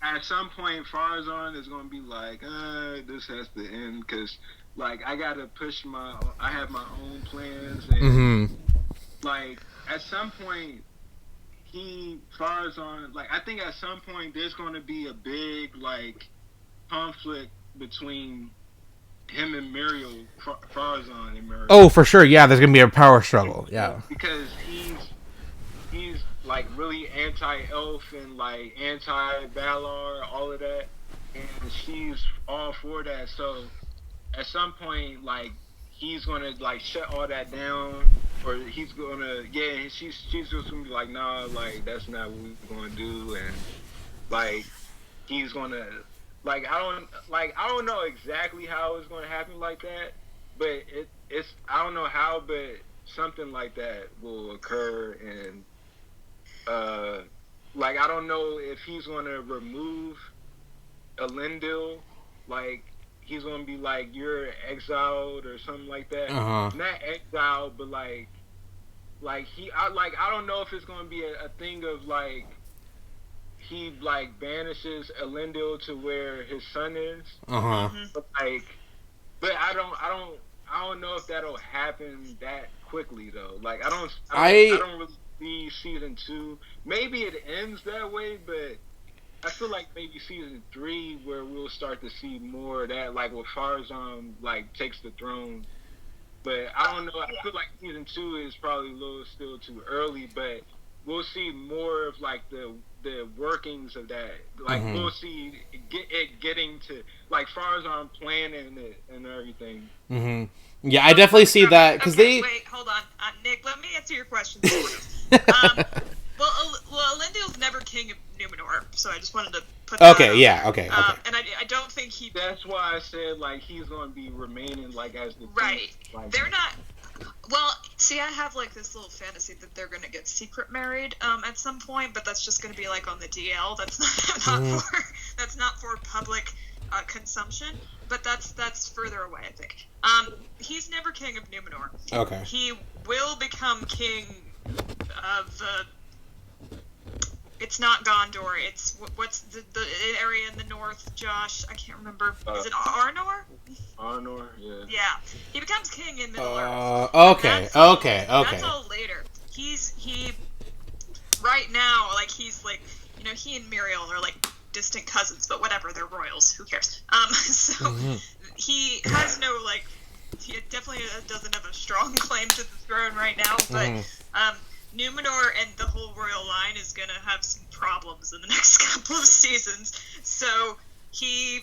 at some point, Farazan is gonna be like, this has to end, because, like, I gotta I have my own plans, and like at some point, Farazan, like, I think at some point there's gonna be a big, like, conflict between him and Muriel, Farazan and Muriel. Oh, for sure, yeah, there's gonna be a power struggle, yeah, because he's like really anti-elf and like anti-Valar, all of that, and she's all for that. So at some point, like, he's gonna like shut all that down, or he's gonna she's just gonna be like, nah, like, that's not what we're gonna do, and like he's gonna, like, I don't know exactly how it's gonna happen like that, but it's I don't know how, but something like that will occur, and like, I don't know if he's gonna remove Elendil, like, he's gonna be like, you're exiled or something like that. Not exiled, but like I don't know if it's gonna be a thing of like he like banishes Elendil to where his son is. But I don't know if that'll happen that quickly though. Like, I don't really see season 2. Maybe it ends that way, but I feel like maybe season 3 where we'll start to see more of that, like, with Farazan like takes the throne. But I don't know. I feel like season 2 is probably a little still too early, but we'll see more of like the the workings of that. Like we'll see it getting to like Farazan planning it and everything. Yeah, I definitely see that because wait, hold on, Nick. Let me answer your question. Well, Elendil's never king of Numenor, so I just wanted to put that okay. And I don't think he. That's why I said like he's going to be remaining like as the right. Like, they're not. Well, see, I have like this little fantasy that they're going to get secret married at some point, but that's just going to be like on the DL. That's not for public consumption. But that's further away, I think. He's never king of Numenor. Okay. He will become king of it's not Gondor. It's what's the area in the north, Josh? I can't remember. Is it Arnor? Arnor, yeah. Yeah. He becomes king in Middle Earth. Okay. That's all later. He right now, like he's like, you know, he and Muriel are like distant cousins, but whatever, they're royals. Who cares? So he has no like. He definitely doesn't have a strong claim to the throne right now, but Numenor and the whole royal line is going to have some problems in the next couple of seasons. So he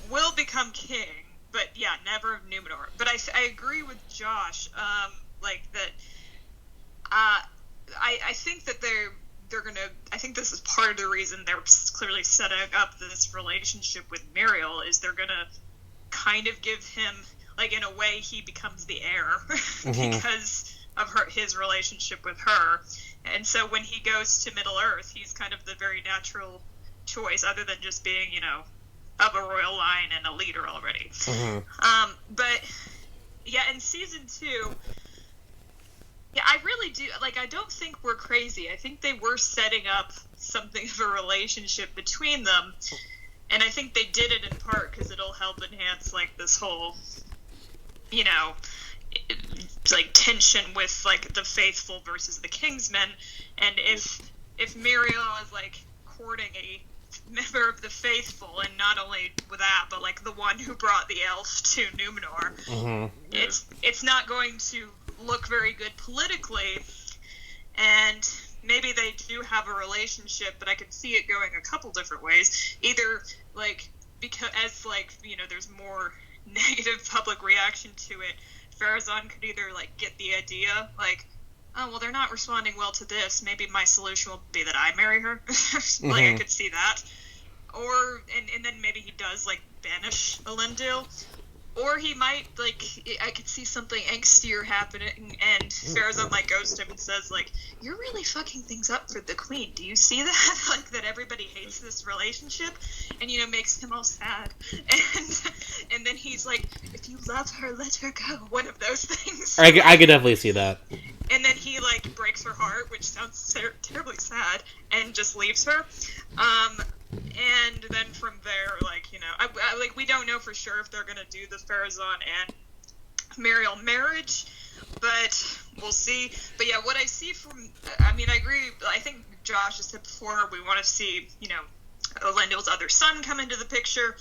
will become king, but yeah, never of Numenor. But I agree with Josh, like that. I think that they're gonna. I think this is part of the reason they're clearly setting up this relationship with Muriel is they're gonna kind of give him, like, in a way, he becomes the heir because of his relationship with her. And so when he goes to Middle Earth, he's kind of the very natural choice, other than just being, you know, of a royal line and a leader already. But yeah, in season 2, yeah, I really do, like, I don't think we're crazy. I think they were setting up something of a relationship between them. And I think they did it in part because it'll help enhance, like, this whole, you know, like, tension with, like, the faithful versus the Kingsmen. And if Muriel is, like, courting a member of the faithful, and not only with that, but, like, the one who brought the elf to Numenor, it's not going to look very good politically. And maybe they do have a relationship, but I could see it going a couple different ways. Either, like, because, as, like, you know, there's more negative public reaction to it, Farazan could either, like, get the idea, like, oh, well, they're not responding well to this, maybe my solution will be that I marry her. Like, I could see that. Or, and then maybe he does, like, banish Elendil. Or he might, like, I could see something angstier happening, and Farazan, like, goes to him and says, like, you're really fucking things up for the queen. Do you see that? Like, that everybody hates this relationship? And, you know, makes him all sad. And then he's like, if you love her, let her go. One of those things. I could definitely see that. And then he, like, breaks her heart, which sounds terribly sad, and just leaves her. And then from there, like, you know, like, we don't know for sure if they're gonna do the Farazan and Muriel marriage, but we'll see. But yeah, what I see from, I mean, I agree, I think Josh has said before, we want to see, you know, Elendil's other son come into the picture,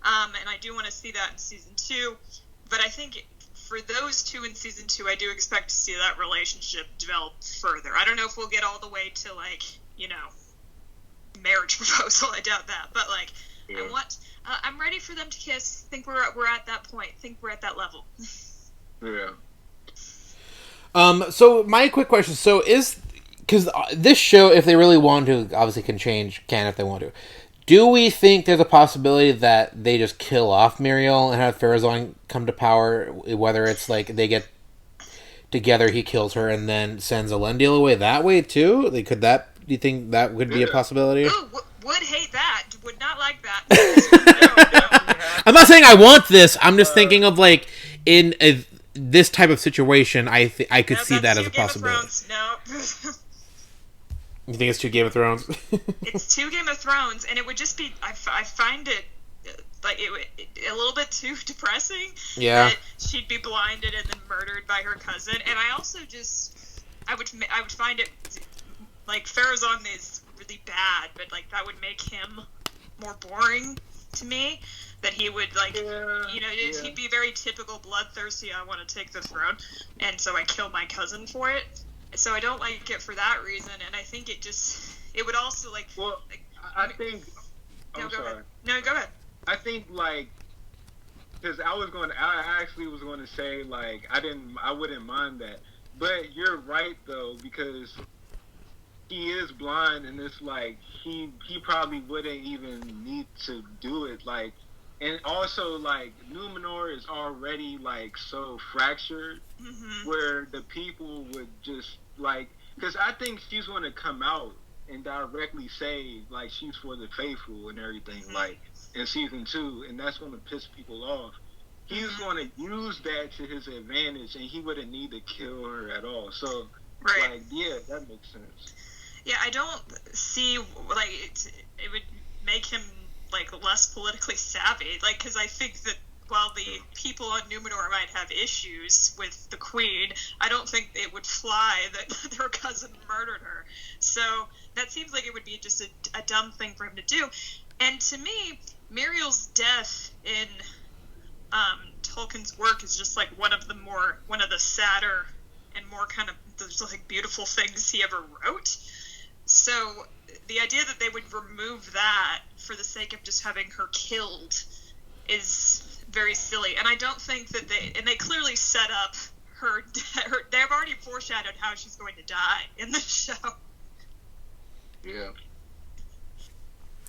and I do want to see that in season 2, but I think for those two in season 2, I do expect to see that relationship develop further. I don't know if we'll get all the way to, like, you know, marriage proposal. I doubt that, but, like, yeah. I'm ready for them to kiss. Think we're at that point. Think we're at that level. Yeah. So my quick question: so because this show, if they really want to, obviously can if they want to. Do we think there's a possibility that they just kill off Muriel and have Farazan come to power? Whether it's like they get together, he kills her, and then sends Elendil away that way too? Like, could that? Do you think that would be a possibility? Ooh, would hate that. Would not like that. I'm not saying I want this. I'm just thinking of, like, in this type of situation, I could see that as a possibility. No. You think it's 2 Game of Thrones? It's 2 Game of Thrones, and it would just be. I find it like a little bit too depressing. Yeah. That she'd be blinded and then murdered by her cousin, and I also just I would find it. Like, Farazan is really bad, but, like, that would make him more boring to me. That he would, like, he'd be very typical bloodthirsty, I want to take the throne, and so I kill my cousin for it. So I don't like it for that reason, and I think it it would also like. Well, like, I think. I'm sorry. Ahead. No, go ahead. I think like. Because I actually was going to say, like, I wouldn't mind that. But you're right, though, because he is blind, and it's like, he probably wouldn't even need to do it. Like, and also, like, Numenor is already, like, so fractured, where the people would just, like, because I think she's going to come out and directly say, like, she's for the faithful and everything, like, in season 2, and that's going to piss people off. He's going to use that to his advantage, and he wouldn't need to kill her at all. So, like, yeah, that makes sense. Yeah, I don't see, like, it would make him, like, less politically savvy. Like, because I think that while the people on Numenor might have issues with the queen, I don't think it would fly that their cousin murdered her. So that seems like it would be just a dumb thing for him to do. And to me, Muriel's death in Tolkien's work is just like one of the sadder and more kind of like beautiful things he ever wrote. So the idea that they would remove that for the sake of just having her killed is very silly. And I don't think that they clearly set up her they've already foreshadowed how she's going to die in the show. Yeah.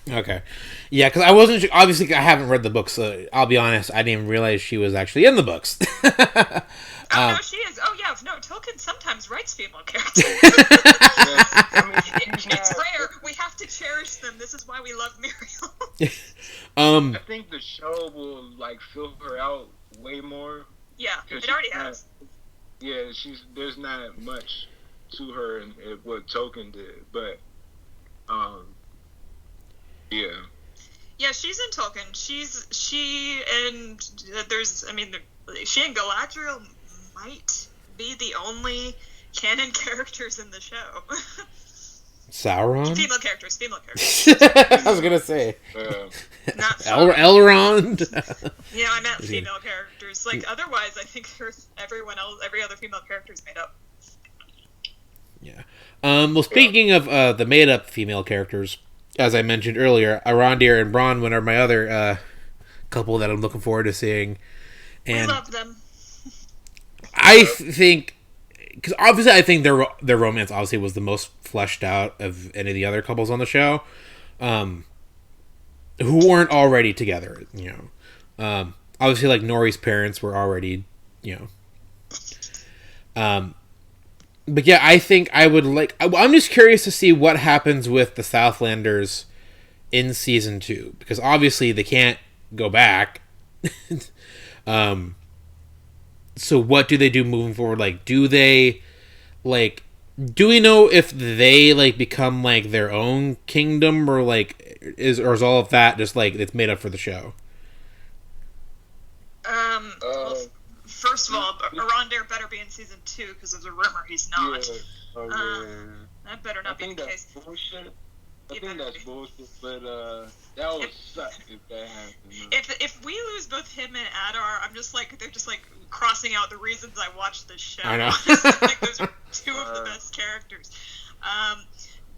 Okay. Yeah, because I wasn't sure. Obviously, I haven't read the books, so I'll be honest, I didn't realize she was actually in the books. No, she is. Oh, yeah. No, Tolkien sometimes writes female characters. It's rare. We have to cherish them. This is why we love Muriel. I think the show will, like, fill her out way more. Yeah, it already has. Yeah, there's not much to her in what Tolkien did, but, yeah. Yeah, she's in Tolkien. She and Galadriel might be the only canon characters in the show. Sauron? Female characters. I was gonna say. Not Elrond. Yeah, I meant female characters. Like, otherwise, I think every other female character is made up. Yeah. Well, speaking of the made-up female characters, as I mentioned earlier, Arondir and Bronwyn are my other couple that I'm looking forward to seeing. And we love them. I think, because obviously I think their romance obviously was the most fleshed out of any of the other couples on the show, who weren't already together. You know, obviously like Nori's parents were already, you know. But yeah, I think I would like. I'm just curious to see what happens with the Southlanders in season 2, because obviously they can't go back. So what do they do moving forward? Like, do we know if they like become like their own kingdom, or like is all of that just like it's made up for the show? Well, first of all, Arondir better be in season 2 because there's a rumor he's not. That better not be the case. Bullshit. I think that's bullshit, but that would suck if that happened. If we lose both him and Adar, I'm just like, they're just like crossing out the reasons I watched this show. I know. I think those are two of the best characters.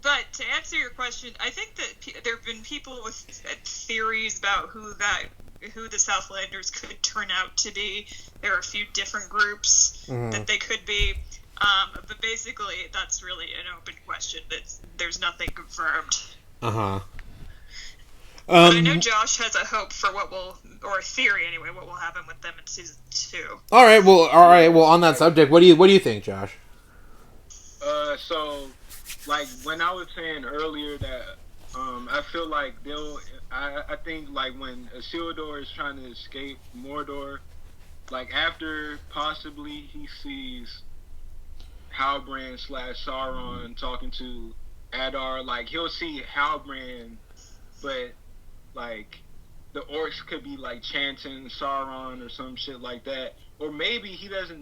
But to answer your question, I think that there have been people with theories about who the Southlanders could turn out to be. There are a few different groups that they could be. But basically, that's really an open question. There's nothing confirmed. But I know Josh has a hope for or a theory anyway, what will happen with them in season 2. All right. Well, on that subject, what do you think, Josh? So, like when I was saying earlier that I feel like I think like when Isildur is trying to escape Mordor, like after possibly he sees Halbrand / Sauron talking to Adar, like he'll see Halbrand, but like the orcs could be like chanting Sauron or some shit like that, or maybe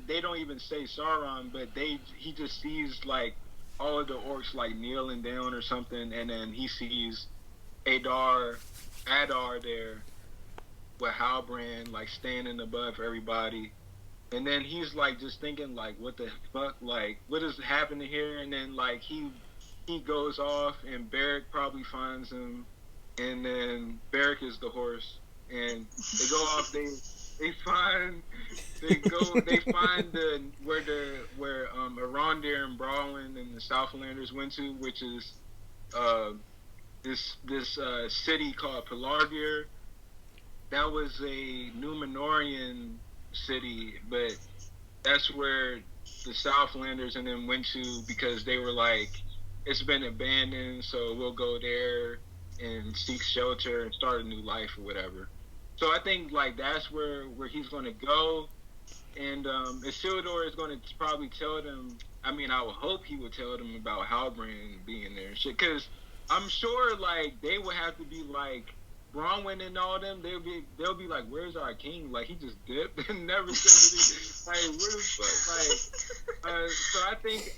they don't even say Sauron, but he just sees like all of the orcs like kneeling down or something, and then he sees Adar there with Halbrand like standing above everybody. And then he's like just thinking like, what the fuck, like what is happening here? And then like he he goes off, and Beric probably finds him, and then Beric is the horse, and they go off. They find where Arondir and Brawlin and the Southlanders went to, which is this city called Pelargir. That was a Númenórean city, but that's where the Southlanders and them went to because they were like, it's been abandoned, so we'll go there and seek shelter and start a new life or whatever. So I think like that's where he's going to go, and Isildur is going to probably tell them. I mean, I would hope he would tell them about Halbrand being there and shit, because I'm sure like they would have to be like Bronwyn and all them. They'll be like, "Where's our king? Like he just dipped and never said anything. Like where the fuck?" Like, so I think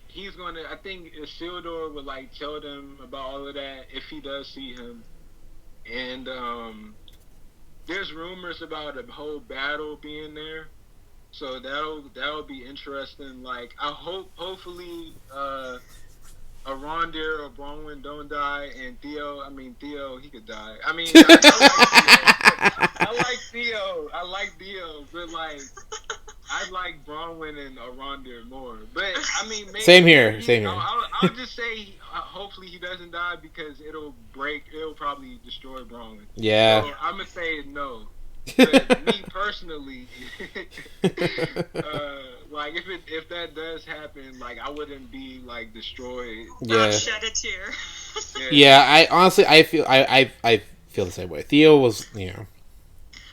he's going to. I think Isildur would like tell them about all of that if he does see him. And there's rumors about a whole battle being there, so that'll be interesting. Like I hopefully Arondir or Bronwyn don't die, and Theo, he could die. I mean, I like Theo. I like Theo, but like I like Bronwyn and Arondir more. But I mean, maybe, same here. I'll just say hopefully he doesn't die because it'll probably destroy Bronwyn. Yeah. So I'm gonna say no. But me personally, like if that does happen, like I wouldn't be like destroyed. Yeah. Not shed a tear. Yeah, I honestly feel the same way. Theo was,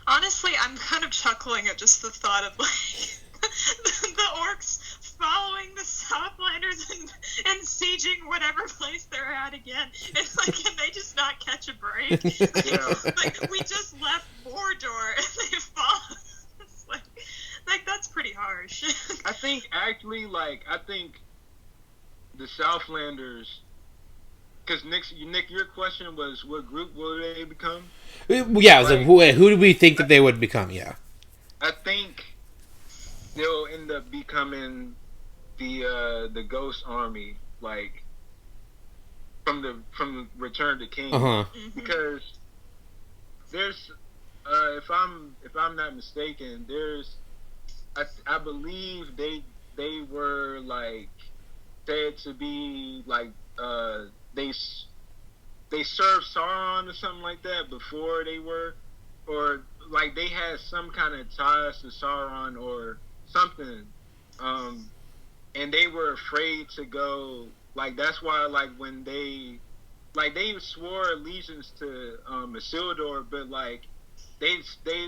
Honestly, I'm kind of chuckling at just the thought of like the orcs following the Southlanders and sieging whatever place they're at again. And like, can they just not catch a break? Like we just left Mordor and they followed. It's like that's pretty harsh. I think actually, I think the Southlanders. Because Nick, your question was, what group will they become? Yeah, I was like, who do we think that they would become? Yeah, I think they'll end up becoming the Ghost Army, like from Return to King, because there's if I'm not mistaken, there's I believe they were like said to be like they served Sauron or something like that before they were, or like they had some kind of ties to Sauron or something, and they were afraid to go. Like that's why, like when they swore allegiance to Isildur, but like they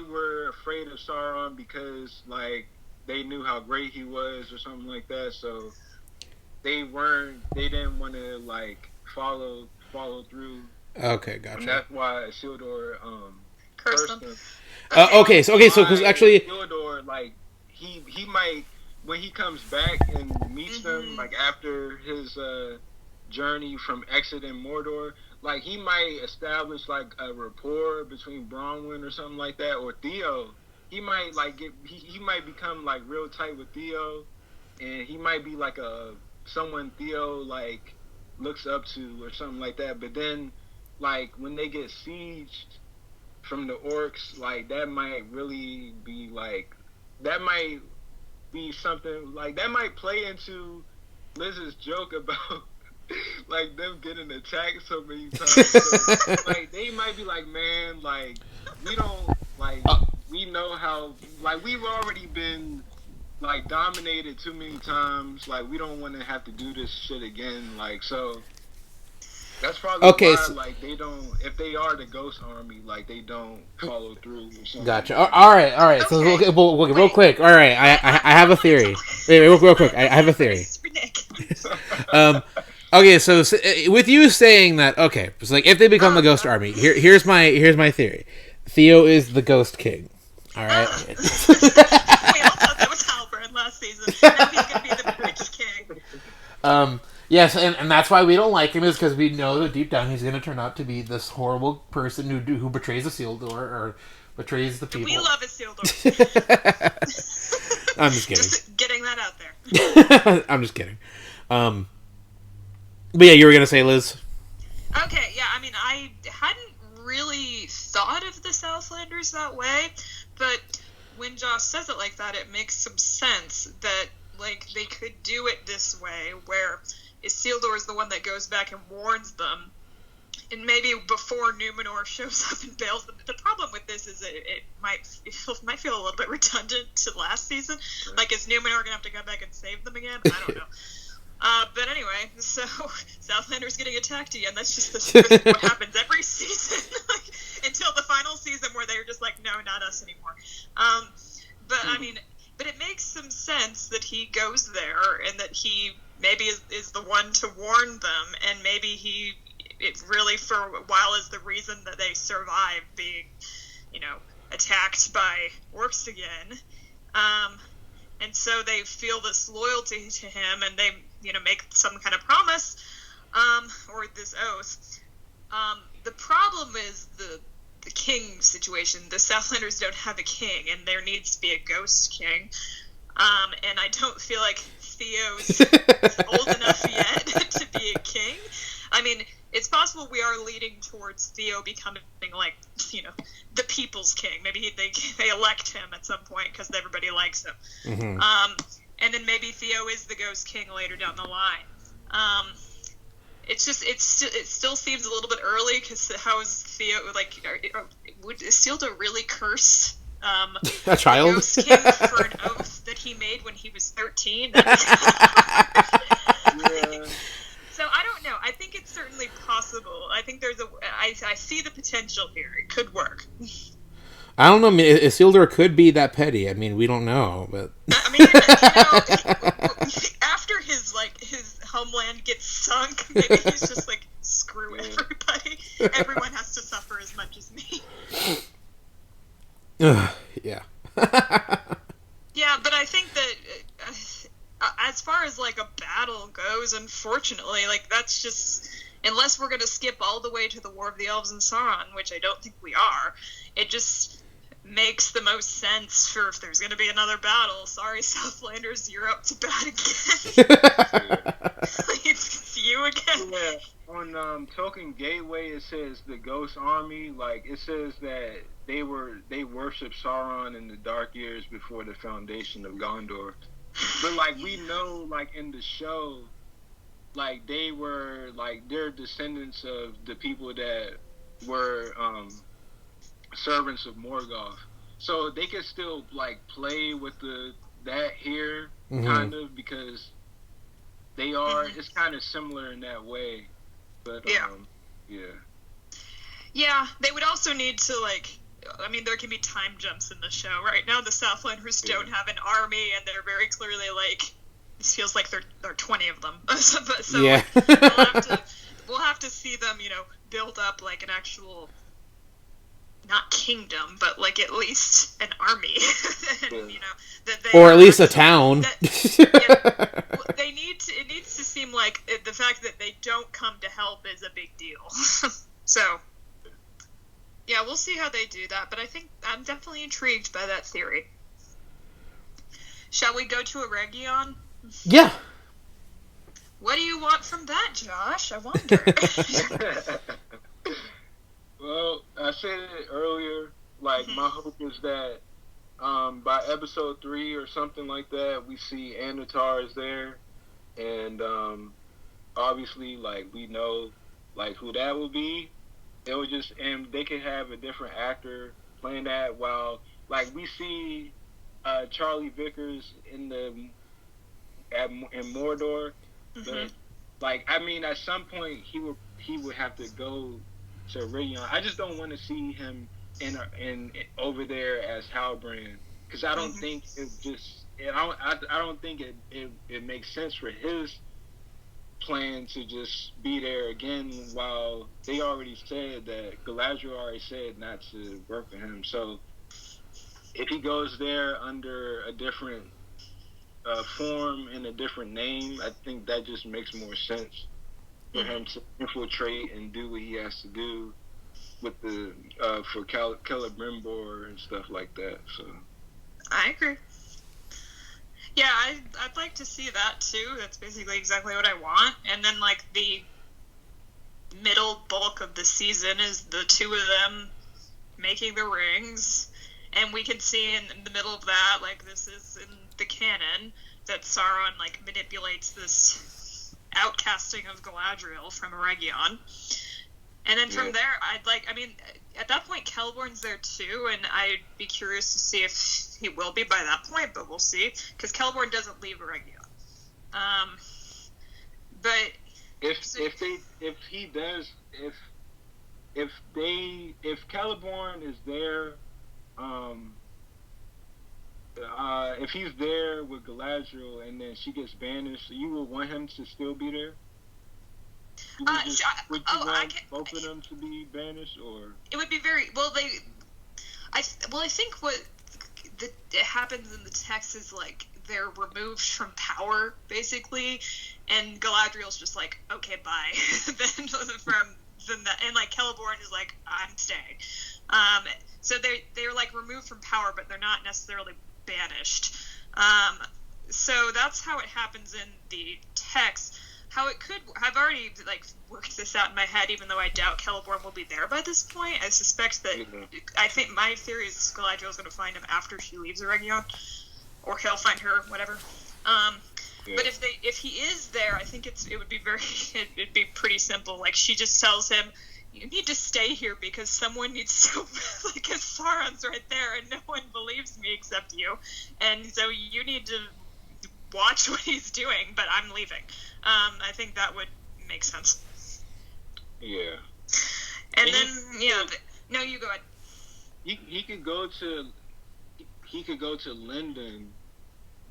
were afraid of Sauron because like they knew how great he was or something like that. So they didn't want to like follow through. Okay, gotcha. And that's why Isildur cursed them. Okay, so because actually Isildur, like he might, when he comes back and meets them, like after his journey from exiting Mordor, like he might establish like a rapport between Bronwyn or something like that, or Theo. He might like he might become like real tight with Theo, and he might be like someone Theo like looks up to or something like that. But then like when they get sieged from the orcs, like that might really be like, that might be something like that might play into Liz's joke about like them getting attacked so many times. So, like they might be like, man, like we don't like we know how, like we've already been like dominated too many times, like we don't want to have to do this shit again. Like, so that's probably why like they don't, if they are the Ghost Army, like they don't follow through or something. Gotcha. All right. Okay. So we'll real quick. All right, I have a theory. Wait, real quick. I have a theory. Okay, so with you saying that, okay, so like if they become the Ghost Army, here's my theory. Theo is the Ghost King. All right. We all thought that was Halbrand last season. Now he's gonna be the Witch King. Yes, and that's why we don't like him, is because we know that deep down he's going to turn out to be this horrible person who betrays Isildur or betrays the people. We love Isildur. I'm just kidding. Just getting that out there. I'm just kidding. But yeah, you were gonna say, Liz. Okay, yeah, I mean, I hadn't really thought of the Southlanders that way, but when Josh says it like that, it makes some sense that, like, they could do it this way, where Isildur is the one that goes back and warns them, and maybe before Numenor shows up and bails them. The problem with this is it might feel a little bit redundant to last season. Like, is Numenor gonna have to go back and save them again? I don't know. But anyway, so Southlander's getting attacked again. That's just what happens every season, like, until the final season where they're just like, no, not us anymore. I mean, but it makes some sense that he goes there and that he maybe is the one to warn them, and maybe it really for a while is the reason that they survive being, attacked by orcs again. And so they feel this loyalty to him, and they, make some kind of promise, or this oath. The problem is the king situation. The Southlanders don't have a king, and there needs to be a ghost king. And I don't feel like Theo's old enough yet to be a king. I mean, it's possible we are leading towards Theo becoming, like, the people's king. Maybe they elect him at some point because everybody likes him. Mm-hmm. And then maybe Theo is the Ghost King later down the line. It's just it still seems a little bit early, because how is Theo, like, would Isildur really curse a child? The Ghost King for an oath that he made when he was 13? Yeah. So I don't know. I think it's certainly possible. I think I see the potential here. It could work. I don't know. I mean, Isildur could be that petty. I mean, we don't know, but I mean, after his homeland gets sunk, maybe he's just like, screw everybody. Everyone has to suffer as much as me. Yeah. Yeah, but I think that as far as, like, a battle goes, unfortunately, like, that's just, unless we're going to skip all the way to the War of the Elves and Sauron, which I don't think we are, it just makes the most sense for if there's going to be another battle. Sorry, Southlanders, you're up to bat again. It's you again. Yeah. On Tolkien Gateway, it says the Ghost Army. Like, it says that they worship Sauron in the dark years before the foundation of Gondor. But, like, we know, like, in the show, like, they were, like, they're descendants of the people that were servants of Morgoth. So they can still, like, play with that here, mm-hmm. kind of, because they are, mm-hmm. it's kind of similar in that way. But, Yeah, they would also need to, like, I mean, there can be time jumps in the show. Right now, the Southlanders don't have an army, and they're very clearly, like, it feels like there are 20 of them. So yeah. we'll have to see them, build up, like, an actual, not kingdom, but, like, at least an army. And, or at least a town. It needs to seem like the fact that they don't come to help is a big deal. So, yeah, we'll see how they do that, but I think I'm definitely intrigued by that theory. Shall we go to a Region? Yeah. What do you want from that, Josh? I wonder. Well, I said it earlier, like, mm-hmm. my hope is that by episode 3 or something like that, we see Anatar is there, and obviously, like, we know, like, who that will be. It would just, and they could have a different actor playing that, while, like, we see Charlie Vickers in Mordor, mm-hmm. but, like, I mean, at some point he would have to go to Region. I just don't want to see him in over there as Halbrand, because I don't mm-hmm. think I don't think it makes sense for his plan to just be there again, while they already said that Galadriel already said not to work for him. So if he goes there under a different form and a different name, I think that just makes more sense for him to infiltrate and do what he has to do with the for Celebrimbor and stuff like that. So I agree. Yeah, I'd like to see that too. That's basically exactly what I want. And then, like, the middle bulk of the season is the two of them making the rings. And we can see in the middle of that, like, this is in the canon, that Sauron, like, manipulates this outcasting of Galadriel from Eregion. And then from there, at that point, Celeborn's there too, and I'd be curious to see if he will be by that point, but we'll see, because Celeborn doesn't leave Eregion. But if Celeborn is there, if he's there with Galadriel and then she gets banished, you would want him to still be there? Would you want both of them to be banished, or it would be very well? I think what happens in the text is, like, they're removed from power basically, and Galadriel's just like, okay, bye. And like Celeborn is like, I'm staying. So they're like removed from power, but they're not necessarily banished. So that's how it happens in the text. How it could, I've already, like, worked this out in my head, even though I doubt Celeborn will be there by this point. I suspect that, I think my theory is Galadriel's going to find him after she leaves Eregion, or he'll find her, whatever. But if he is there, I think it'd be pretty simple. Like, she just tells him, you need to stay here because someone needs to, like, his Sauron's right there and no one believes me except you. And so you need to watch what he's doing, but I'm leaving. I think that would make sense. Yeah. And then, no, you go ahead. He could go to Linden,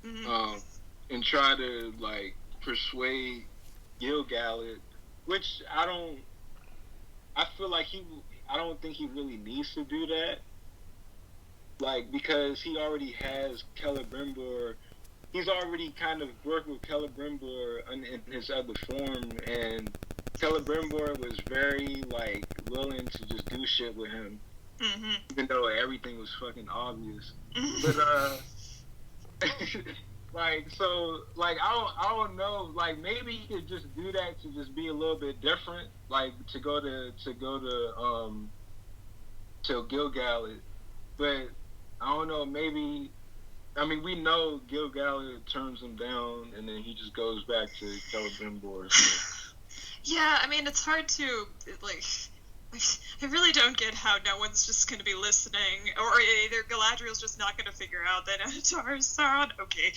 and try to, like, persuade Gil-galad, which I don't think he really needs to do that. Like, because he already has Celebrimbor. He's already kind of worked with Celebrimbor in his other form, and Celebrimbor was very, like, willing to just do shit with him, even though everything was fucking obvious. But I don't know, like, maybe he could just do that to just be a little bit different, like, to go to Gil-galad. But I don't know, maybe. I mean, we know Gil-galad turns him down, and then he just goes back to Celebrimbor. So. Yeah, I mean, it's hard to, like, I really don't get how no one's just going to be listening, or either Galadriel's just not going to figure out that Anatar is Sauron, okay,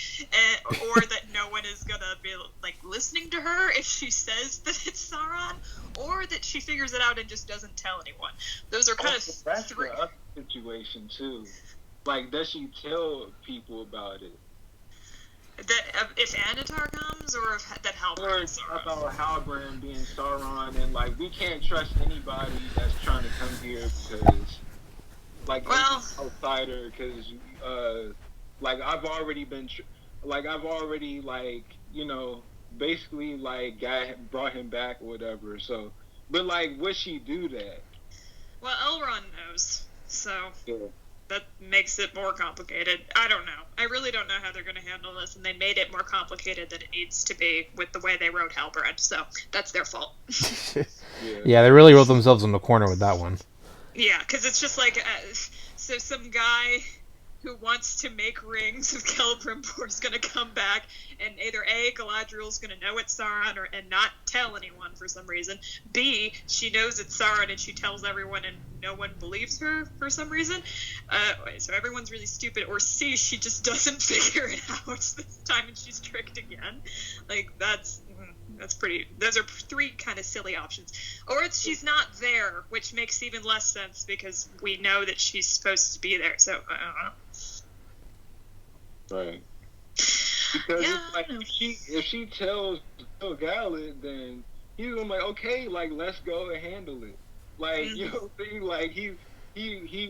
or that no one is going to be, like, listening to her if she says that it's Sauron, or that she figures it out and just doesn't tell anyone. Those are kind of three. That's the other situation, too. Like, does she tell people about it? That if Anatar comes, or that Halbrand is Sauron? About Halbrand being Sauron, and, like, we can't trust anybody that's trying to come here because, like, outsider, because, like, I've already, like, you know, basically, like, brought him back or whatever, so, but, like, would she do that? Well, Elrond knows, so... Yeah. That makes it more complicated. I don't know. I really don't know how they're going to handle this, and they made it more complicated than it needs to be with the way they wrote Halbrand, so that's their fault. Yeah, they really wrote themselves in the corner with that one. Yeah, because it's just like, so some guy who wants to make rings of Celebrimbor is going to come back, and either A, Galadriel's going to know it's Sauron and not tell anyone for some reason. B, she knows it's Sauron and she tells everyone and no one believes her for some reason. So everyone's really stupid. Or C, she just doesn't figure it out this time and she's tricked again. Like, that's pretty... Those are three kind of silly options. Or it's she's not there, which makes even less sense because we know that she's supposed to be there. So, I don't know. Right. Because it's like, if she tells Gil-galad, then he's gonna be like, okay, like, let's go and handle it. Like, you know what I mean? Like, he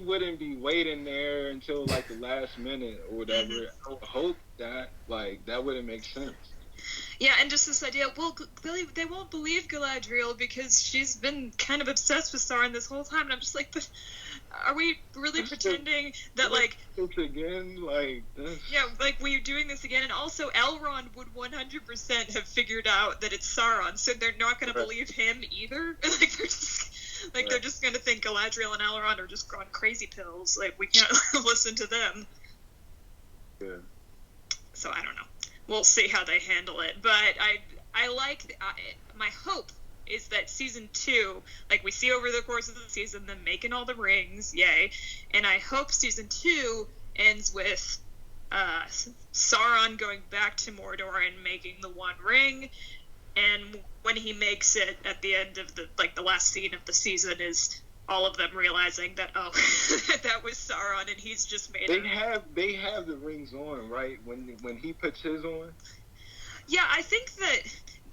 wouldn't be waiting there until, like, the last minute or whatever. I would hope that, like, that wouldn't make sense. Yeah, and just this idea, well, they won't believe Galadriel because she's been kind of obsessed with Sauron this whole time, and I'm just like, but are we really pretending that, like... It's again, like... Yeah, like, we're doing this again, and also Elrond would 100% have figured out that it's Sauron, so they're not going to believe him either. Like, they're just going to think Galadriel and Elrond are just on crazy pills. Like, we can't listen to them. Yeah. So, I don't know. We'll see how they handle it, but I like my hope is that season 2, like we see over the course of the season, them making all the rings, yay, and I hope season 2 ends with Sauron going back to Mordor and making the One Ring, and when he makes it at the end of the last scene of the season is all of them realizing that, oh, that was Sauron and he's just made it. They have the rings on, right? When he puts his on? Yeah, I think that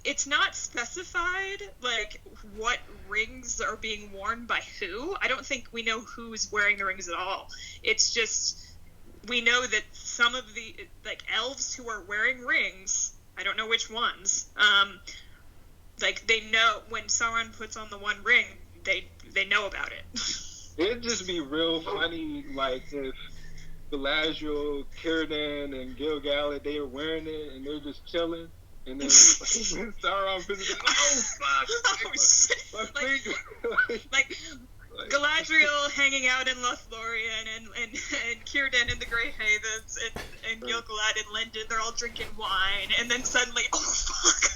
it's not specified, like, what rings are being worn by who. I don't think we know who's wearing the rings at all. It's just, we know that some of the, like, elves who are wearing rings, I don't know which ones, like, they know when Sauron puts on the One Ring, they know about it. It'd just be real funny, like, if Galadriel, Círdan, and Gil-galad, they were wearing it, and they're just chilling, and then Sauron visits, like Galadriel hanging out in Lothlorien, and Círdan in the Grey Havens, and Gil-galad and Lindon, they're all drinking wine, and then suddenly, oh, fuck.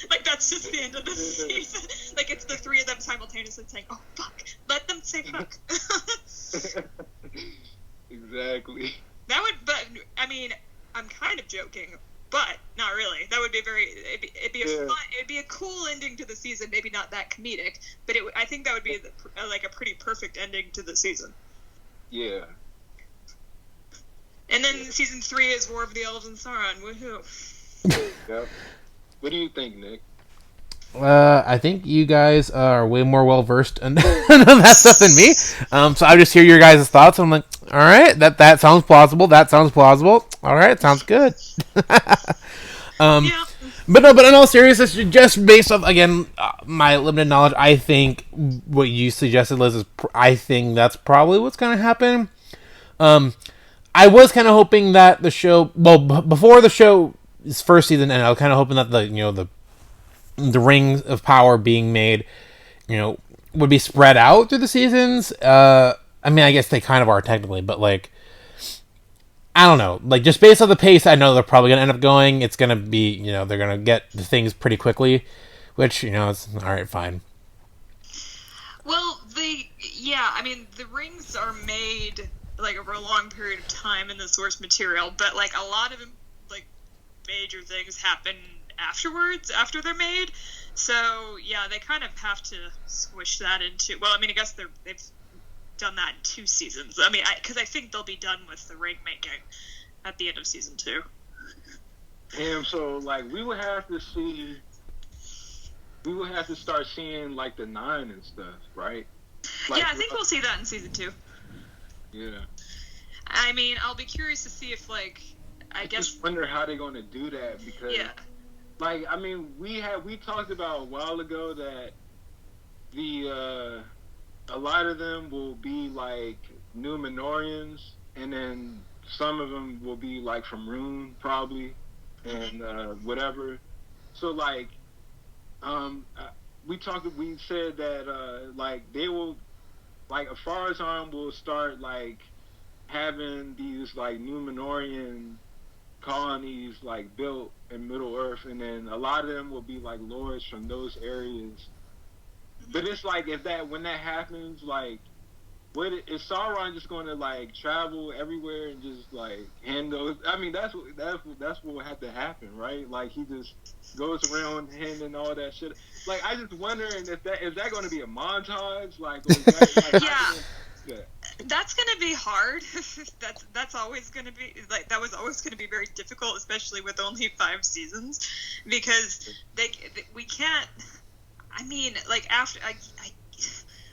Like, that's just the end of the season. Like, it's the three of them simultaneously saying, oh, fuck. Let them say fuck. Exactly. That would, but, I mean, I'm kind of joking, but not really. That would be it'd be a cool ending to the season, maybe not that comedic, but I think that would be, like, a pretty perfect ending to the season. Yeah. And then season 3 is War of the Elves and Sauron. Woohoo. Yep. What do you think, Nick? I think you guys are way more well versed in that stuff than me. So I just hear your guys' thoughts, and I'm like, all right, that sounds plausible. That sounds plausible. All right, sounds good. Yeah. But in all seriousness, just based off, again, my limited knowledge, I think what you suggested, Liz, is I think that's probably what's going to happen. I was kind of hoping that the show, before the show's first season ended, I was kind of hoping that the rings of power being made, would be spread out through the seasons. I mean, I guess they kind of are technically, but, like, I don't know. Like, just based on the pace, I know they're probably going to end up going. It's going to be, they're going to get the things pretty quickly, which, it's all right, fine. Well, I mean, the rings are made, like, over a long period of time in the source material, but, like, a lot of, like, major things happen afterwards, after they're made. So, yeah, they kind of have to squish that into, well, I mean, I guess they've done that in 2 seasons. I mean, because I think they'll be done with the ring making at the end of season 2. And so, like, we would have to start seeing, like, the 9 and stuff, right? Like, yeah, I think we'll see that in season 2. Yeah. I mean, I'll be curious to see if, like, I guess... just wonder how they're going to do that, because... Yeah. Like, I mean, we talked about a while ago that a lot of them will be, like, Númenóreans, and then some of them will be, like, from Rune, probably, and whatever. So, like, we said that, like, they will, like, Afarazan will start, like, having these, like, Númenórean colonies, like, built in Middle Earth, and then a lot of them will be, like, lords from those areas. But it's like, when that happens, like, is Sauron just going to, like, travel everywhere and just, like, hand those? I mean, that's what will have to happen, right? Like, he just goes around handing all that shit. Like, I just wondering if is that going to be a montage? Like, or is that, like, yeah. That's going to be hard. that's always going to be, like, that was always going to be very difficult, especially with only 5 seasons, because we can't. I mean, like, after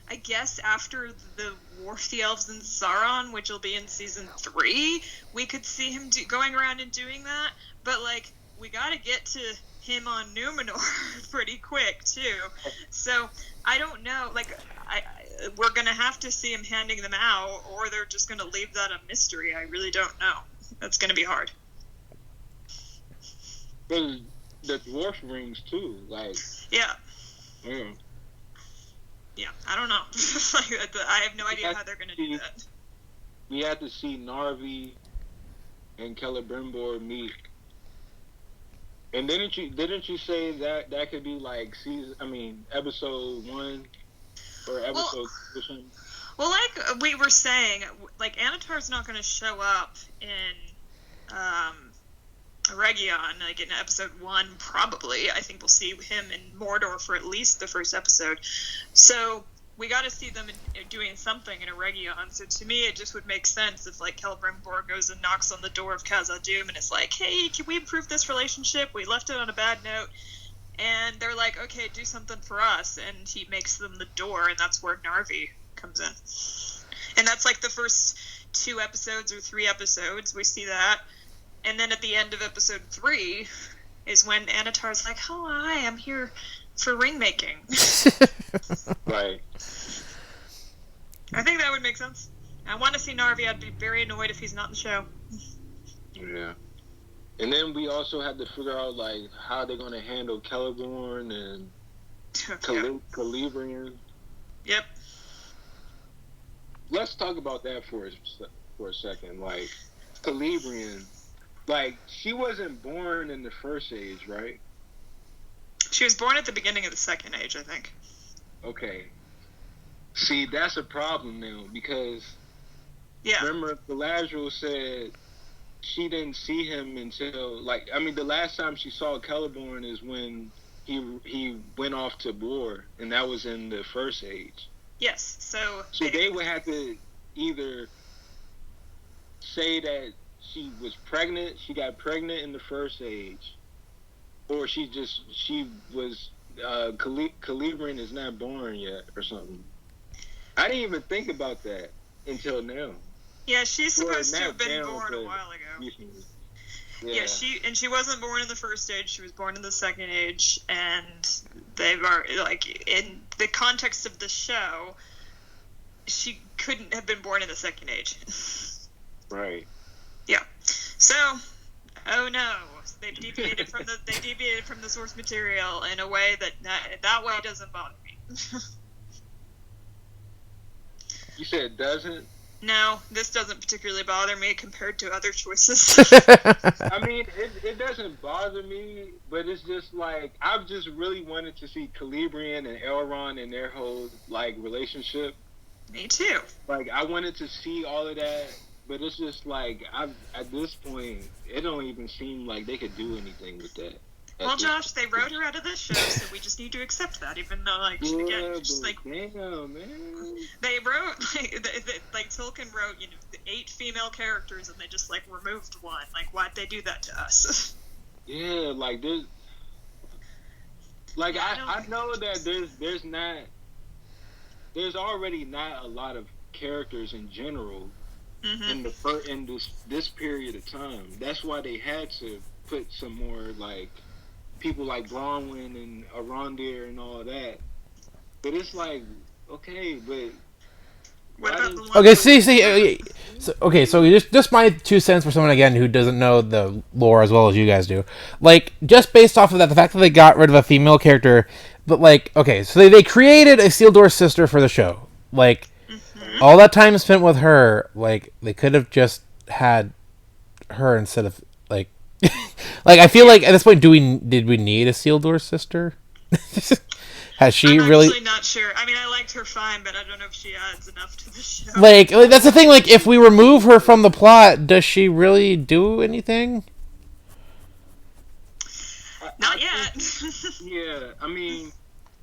I guess after the War of the Elves and Sauron, which will be in season 3, we could see him going around and doing that. But, like, we got to get to him on Numenor pretty quick too. So I don't know. Like, we're gonna have to see him handing them out, or they're just gonna leave that a mystery. I really don't know. That's gonna be hard. But the dwarf rings too, like. Yeah. Yeah. Yeah, I don't know. Like, I have no idea how they're gonna do that. We had to see Narvi and Celebrimbor meet. And didn't you say that could be like episode 1 or episode 2 or something? Well, like we were saying, like Anatar's not going to show up in Region, like in episode 1, probably. I think we'll see him in Mordor for at least the first episode. So we got to see them doing something in a Region. So to me, it just would make sense if like Celebrimbor goes and knocks on the door of Khazad-dûm and it's like, hey, can we improve this relationship? We left it on a bad note. And they're like, okay, do something for us. And he makes them the door, and that's where Narvi comes in. And that's like the first 2 episodes or 3 episodes. We see that. And then at the end of episode 3 is when Anatar's like, oh, hi, I'm here for ring making. Right. I think that would make sense. I want to see Narvi. I'd be very annoyed if he's not in the show. Yeah. And then we also had to figure out, like, how they're going to handle Celeborn and Celebrian. Yep. Let's talk about that for a second. Like, Celebrian, like, she wasn't born in the First Age, right? She was born at the beginning of the Second Age, I think. Okay. See, that's a problem now, because remember Galadriel said she didn't see him until, like, I mean, the last time she saw Celeborn is when he went off to war, and that was in the First Age. Yes, so they would have to either say that she was pregnant, she got pregnant in the First Age, or she was Celebrian is not born yet or something. I didn't even think about that until now. Yeah, she's supposed to have been born a while ago. Yeah, she wasn't born in the First Age. She was born in the Second Age, and they've like in the context of the show, she couldn't have been born in the Second Age. Right. Yeah. So, oh no, they deviated from the source material in a way that way doesn't bother me. You said it doesn't? No, this doesn't particularly bother me compared to other choices. I mean, it doesn't bother me, but it's just like, I've just really wanted to see Celebrian and Elrond and their whole, like, relationship. Me too. Like, I wanted to see all of that, but it's just like, at this point, it don't even seem like they could do anything with that. Well, Josh, they wrote her out of this show, so we just need to accept that, even though, like, again, just like, damn, man. They wrote, like Tolkien wrote, 8 female characters, and they just, like, removed one. Like, why'd they do that to us? Yeah, like, there's, like, I know that there's already not a lot of characters in general in this period of time. That's why they had to put some more, like, people like Bronwyn and Arondir and all that. But it's like, okay, but what about the one? Okay, so just my 2 cents for someone again who doesn't know the lore as well as you guys do. Like, just based off of that, the fact that they got rid of a female character, but like, okay, so they created a Isildur's sister for the show. Like, all that time spent with her, like, they could have just had her instead of, like, like, I feel like at this point, did we need a Isildur's sister? Has she I'm really? I'm actually not sure. I mean, I liked her fine, but I don't know if she adds enough to the show. Like that's the thing. Like, if we remove her from the plot, does she really do anything? Not yet. Yeah, I mean,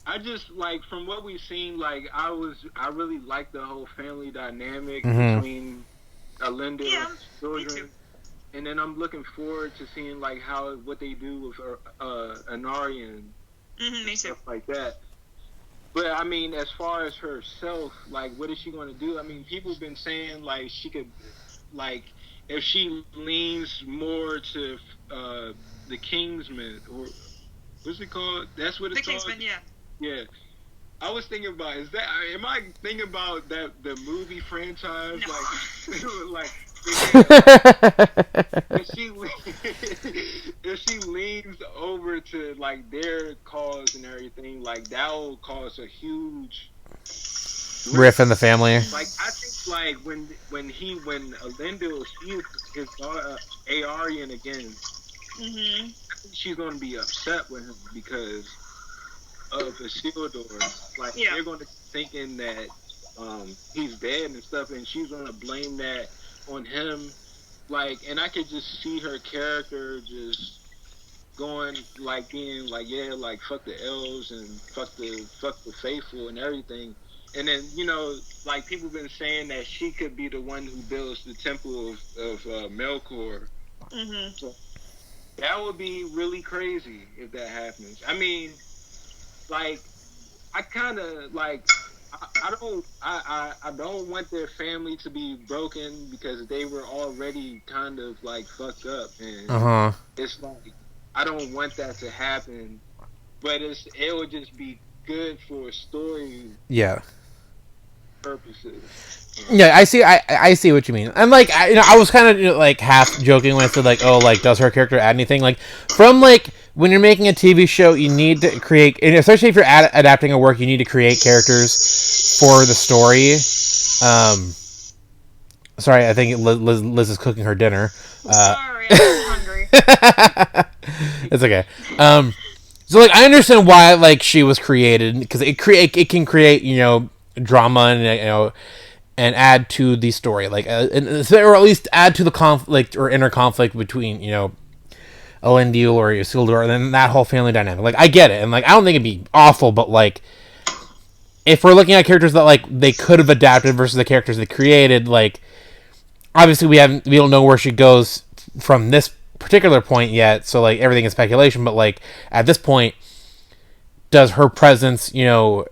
I just, like, from what we've seen, like, I really liked the whole family dynamic between Alinda and children. And then I'm looking forward to seeing, like, what they do with Anarian Me too. stuff like that. But, I mean, as far as herself, like, what is she going to do? I mean, people have been saying, like, she could, like, if she leans more to the Kingsman, or what's it called? That's what it's called? The Kingsman, yeah. Yeah. I was thinking about, am I thinking about the movie franchise? No. Like if she leans over to like their cause and everything, like that will cause a huge riff in the family. Like I think like when Elendil sees his daughter Aarion again, mm-hmm. I think she's gonna be upset with him because of Isildur. Like they're gonna be thinking that he's dead and stuff, and she's gonna blame that on him. Like, and I could just see her character just going like being like, yeah, like fuck the elves and fuck the faithful and everything. And then, you know, like people been saying that she could be the one who builds the temple of Melkor. Mm-hmm. So that would be really crazy if that happens. I mean, like, I kind of like, I don't want their family to be broken because they were already kind of like fucked up, and it's like I don't want that to happen. But it would just be good for story. Yeah. Purposes. Yeah, I see what you mean. And like I was kind of like half joking when I said like, oh, like does her character add anything? Like from like when you're making a TV show, you need to create, and especially if you're adapting a work, you need to create characters for the story. Sorry, I think Liz is cooking her dinner. Sorry, I'm hungry. It's okay. So like I understand why like she was created, because it can create, you know, drama and, you know, and add to the story, like or at least add to the conflict or inner conflict between, you know, Elendil or Isildur, and then that whole family dynamic. Like I get it, and like I don't think it'd be awful, but like if we're looking at characters that like they could have adapted versus the characters they created, like obviously we don't know where she goes from this particular point yet, so like everything is speculation. But like at this point, does her presence, you know,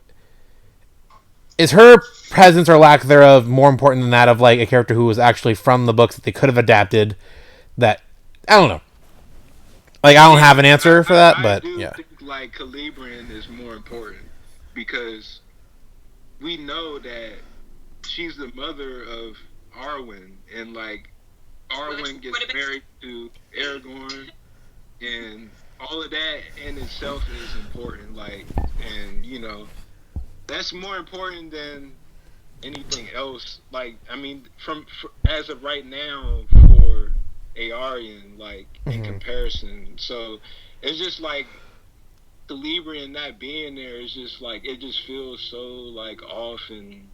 is her presence or lack thereof more important than that of like a character who was actually from the books that they could have adapted? That I don't know. Like I don't have an answer for that, but I think like Celebrian is more important because we know that she's the mother of Arwen, and like Arwen gets married to Aragorn, and all of that in itself is important. Like, and you know, that's more important than anything else. Like, I mean, as of right now for Aarion, like in comparison. So it's just like Celebrian not being there is just like it just feels so like off and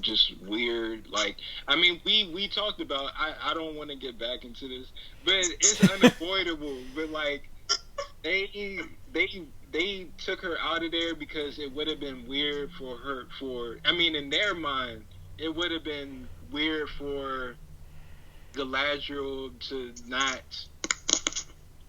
just weird. Like, I mean, we talked about. I don't want to get back into this, but it's unavoidable. But like they took her out of there because it would have been weird for her. I mean, in their mind, it would have been weird for Galadriel to not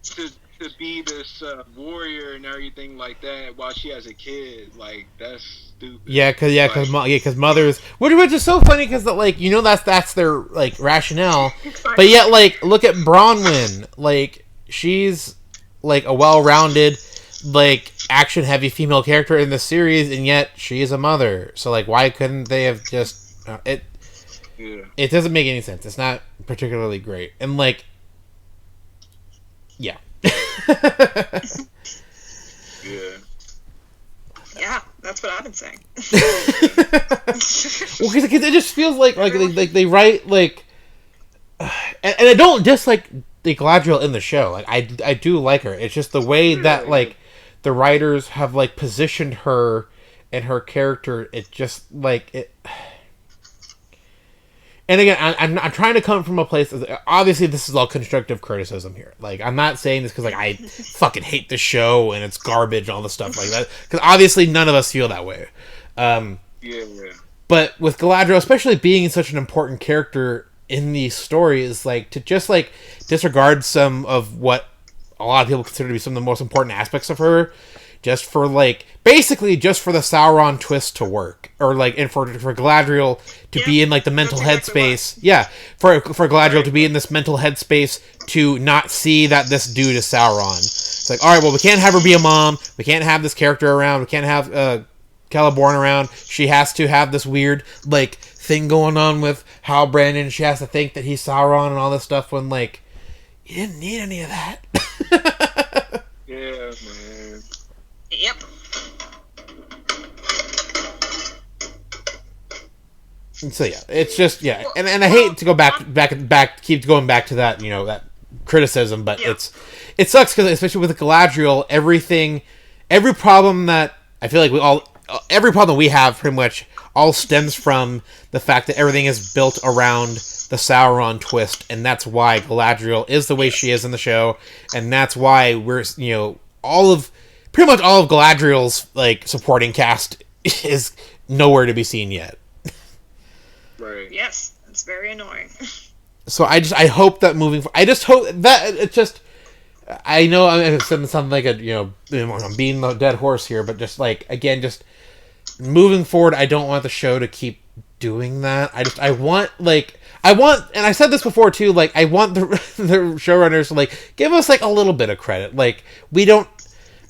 to be this warrior and everything like that while she has a kid. Like that's stupid. Yeah, because mothers, which is so funny because like, you know, that's their like rationale, but yet like look at Bronwyn, like she's like a well-rounded, like action-heavy female character in the series, and yet she is a mother. So like, why couldn't they have just it? Yeah. It doesn't make any sense. It's not particularly great, and like, yeah. Yeah, that's what I've been saying. Well, because it just feels like they write like, and I don't dislike the Galadriel in the show. Like I do like her. It's just the way that like the writers have like positioned her and her character. It just like it. And again, I'm trying to come from a place. Obviously, this is all constructive criticism here. Like, I'm not saying this because like I fucking hate the show and it's garbage and all the stuff like that. Because obviously, none of us feel that way. Yeah. But with Galadriel, especially being such an important character in these stories, like to just like disregard some of what a lot of people consider to be some of the most important aspects of her, just for like basically just for the Sauron twist to work, or like, and for Galadriel to be in like the mental headspace. Yeah, for Galadriel to be in this mental headspace to not see that this dude is Sauron. It's like, all right, well, we can't have her be a mom. We can't have this character around. We can't have Celeborn around. She has to have this weird like thing going on with Halbrand. She has to think that he's Sauron and all this stuff. When like, you didn't need any of that. Yeah, man. Yep. And so yeah, it's just and I hate to go back, keep going back to that, you know, that criticism, but it sucks because especially with Galadriel, every problem that I feel like every problem we have pretty much all stems from the fact that everything is built around the Sauron twist, and that's why Galadriel is the way she is in the show, and that's why we're, you know, pretty much all of Galadriel's like supporting cast is nowhere to be seen yet. Right. Yes, it's very annoying. So I hope that I just hope that it's just, I know I'm saying something like I'm beating the dead horse here, but just like, again, just moving forward, I don't want the show to keep doing that. I want, and I said this before too, like, I want the showrunners to like give us like a little bit of credit. Like, we don't,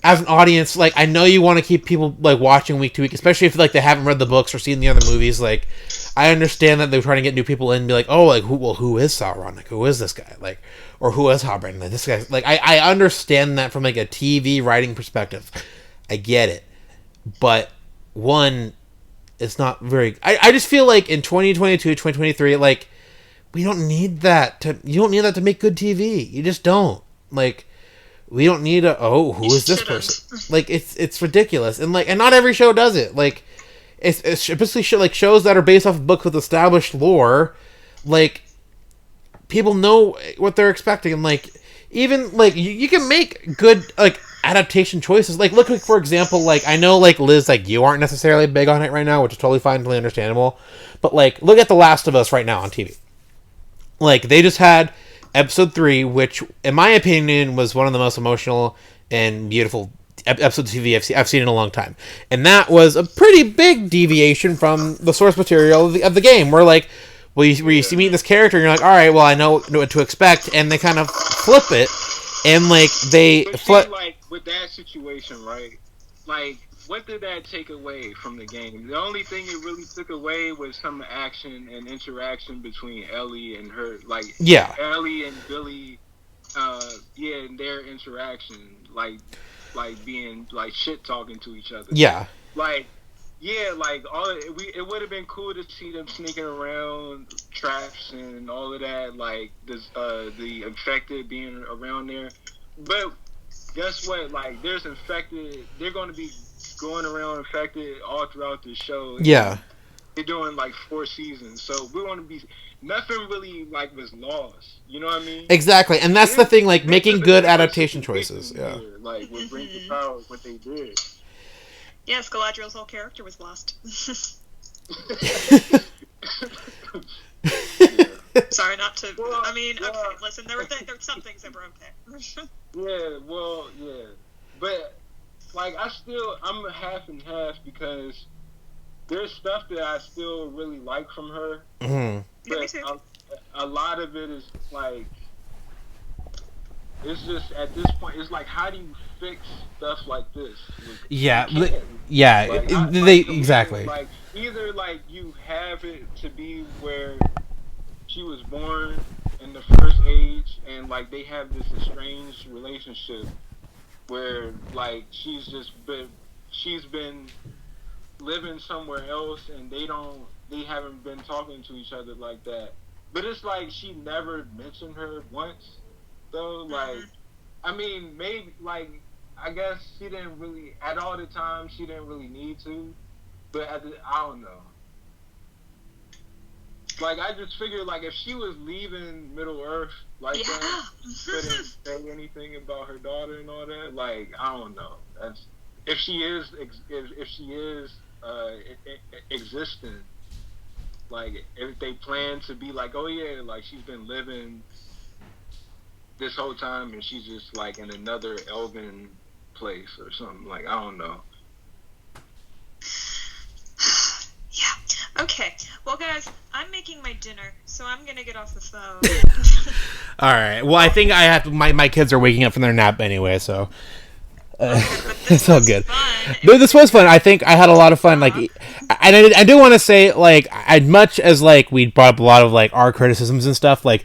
as an audience, like, I know you want to keep people like watching week to week, especially if like they haven't read the books or seen the other movies. Like, I understand that they're trying to get new people in and be like, oh, like, who is Sauron? Like, who is this guy? Like, or who is Halbrand? Like, this guy. Like, I understand that from like a TV writing perspective. I get it, but one, it's not very. I just feel like in 2022, 2023, like, we don't need that you don't need that to make good TV. You just don't. Like, we don't need who is this person? Like, it's ridiculous, and like, and not every show does it. Like, it's basically like shows that are based off of books with established lore. Like, people know what they're expecting, and like, even like you can make good like adaptation choices. Like, look, for example, like, I know like Liz, like, you aren't necessarily big on it right now, which is totally fine, totally understandable. But like, look at The Last of Us right now on TV. Like, they just had episode 3, which, in my opinion, was one of the most emotional and beautiful episodes of TV I've seen in a long time. And that was a pretty big deviation from the source material of the game, where, like, where you see meet this character, and you're like, all right, well, I know what to expect, and they kind of flip it, and, like, like, with that situation, right, like, what did that take away from the game? The only thing it really took away was some action and interaction between Ellie and her, like, Ellie and Billy, and their interaction, like being, like, shit talking to each other. Yeah. Like, yeah, like, it would have been cool to see them sneaking around traps and all of that, like, the infected being around there. But guess what? Like, they're going to be going around infected all throughout the show. Yeah. They're doing, like, 4 seasons. So we're going to be, nothing really, like, was lost. You know what I mean? Exactly. And that's the thing, like, making good adaptation choices. Yeah. Like, with Rings of Power, what they did. Yes, Galadriel's whole character was lost. Sorry, not to. Well, I mean, okay, listen, there were some things that were okay. Yeah. But, like, I'm half and half, because there's stuff that I still really like from her. Mm-hmm. But a lot of it is, like, it's just, at this point, it's like, how do you fix stuff like this? Exactly. Like, either, like, you have it to be where she was born in the first age, and, like, they have this estranged relationship where, like, she's been living somewhere else, and they haven't been talking to each other like that. But it's like, she never mentioned her once, though. Like, I mean, maybe, like, I guess she didn't really, at all the time, she didn't really need to, but I don't know. Like, I just figured, like, if she was leaving Middle Earth like that, couldn't say anything about her daughter and all that, like, I don't know. That's, if she is existent, like, if they plan to be like, oh yeah, like, she's been living this whole time and she's just, like, in another elven place or something, like, I don't know. Okay. Well, guys, I'm making my dinner, so I'm gonna get off the phone. All right. Well, I think I have to, my kids are waking up from their nap anyway, so it's all good. No, this was fun. I think I had a lot of fun. Like, and I do want to say, like, as much as like we brought up a lot of like our criticisms and stuff, like,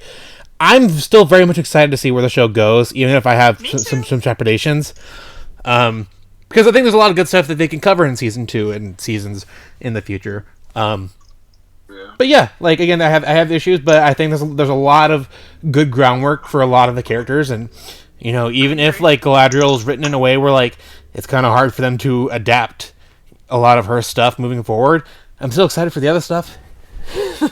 I'm still very much excited to see where the show goes, even if I have some trepidations. Because I think there's a lot of good stuff that they can cover in season 2 and seasons in the future. But yeah, like, again, I have issues, but I think there's a lot of good groundwork for a lot of the characters, and you know, even if like Galadriel is written in a way where like it's kind of hard for them to adapt a lot of her stuff moving forward, I'm still excited for the other stuff. We're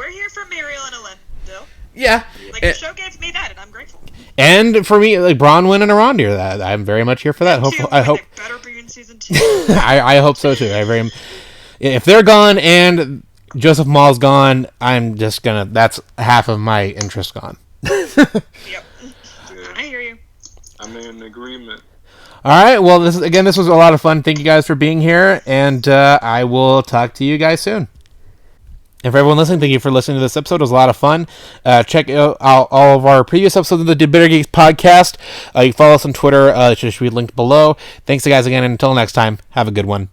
here for Muriel and Elendil. Yeah, like the show gave me that, and I'm grateful. And for me, like Bronwyn and Arondir, that I'm very much here for that. I hope they better be in season 2. I hope so too. If they're gone and Joseph Maul's gone, I'm just gonna. That's half of my interest gone. Yep, I hear you. I'm in agreement. All right. Well, this was a lot of fun. Thank you guys for being here, and I will talk to you guys soon. And for everyone listening, thank you for listening to this episode. It was a lot of fun. Check out all of our previous episodes of the Bitter Geeks Podcast. You can follow us on Twitter. It should be linked below. Thanks, guys, again. And until next time, have a good one.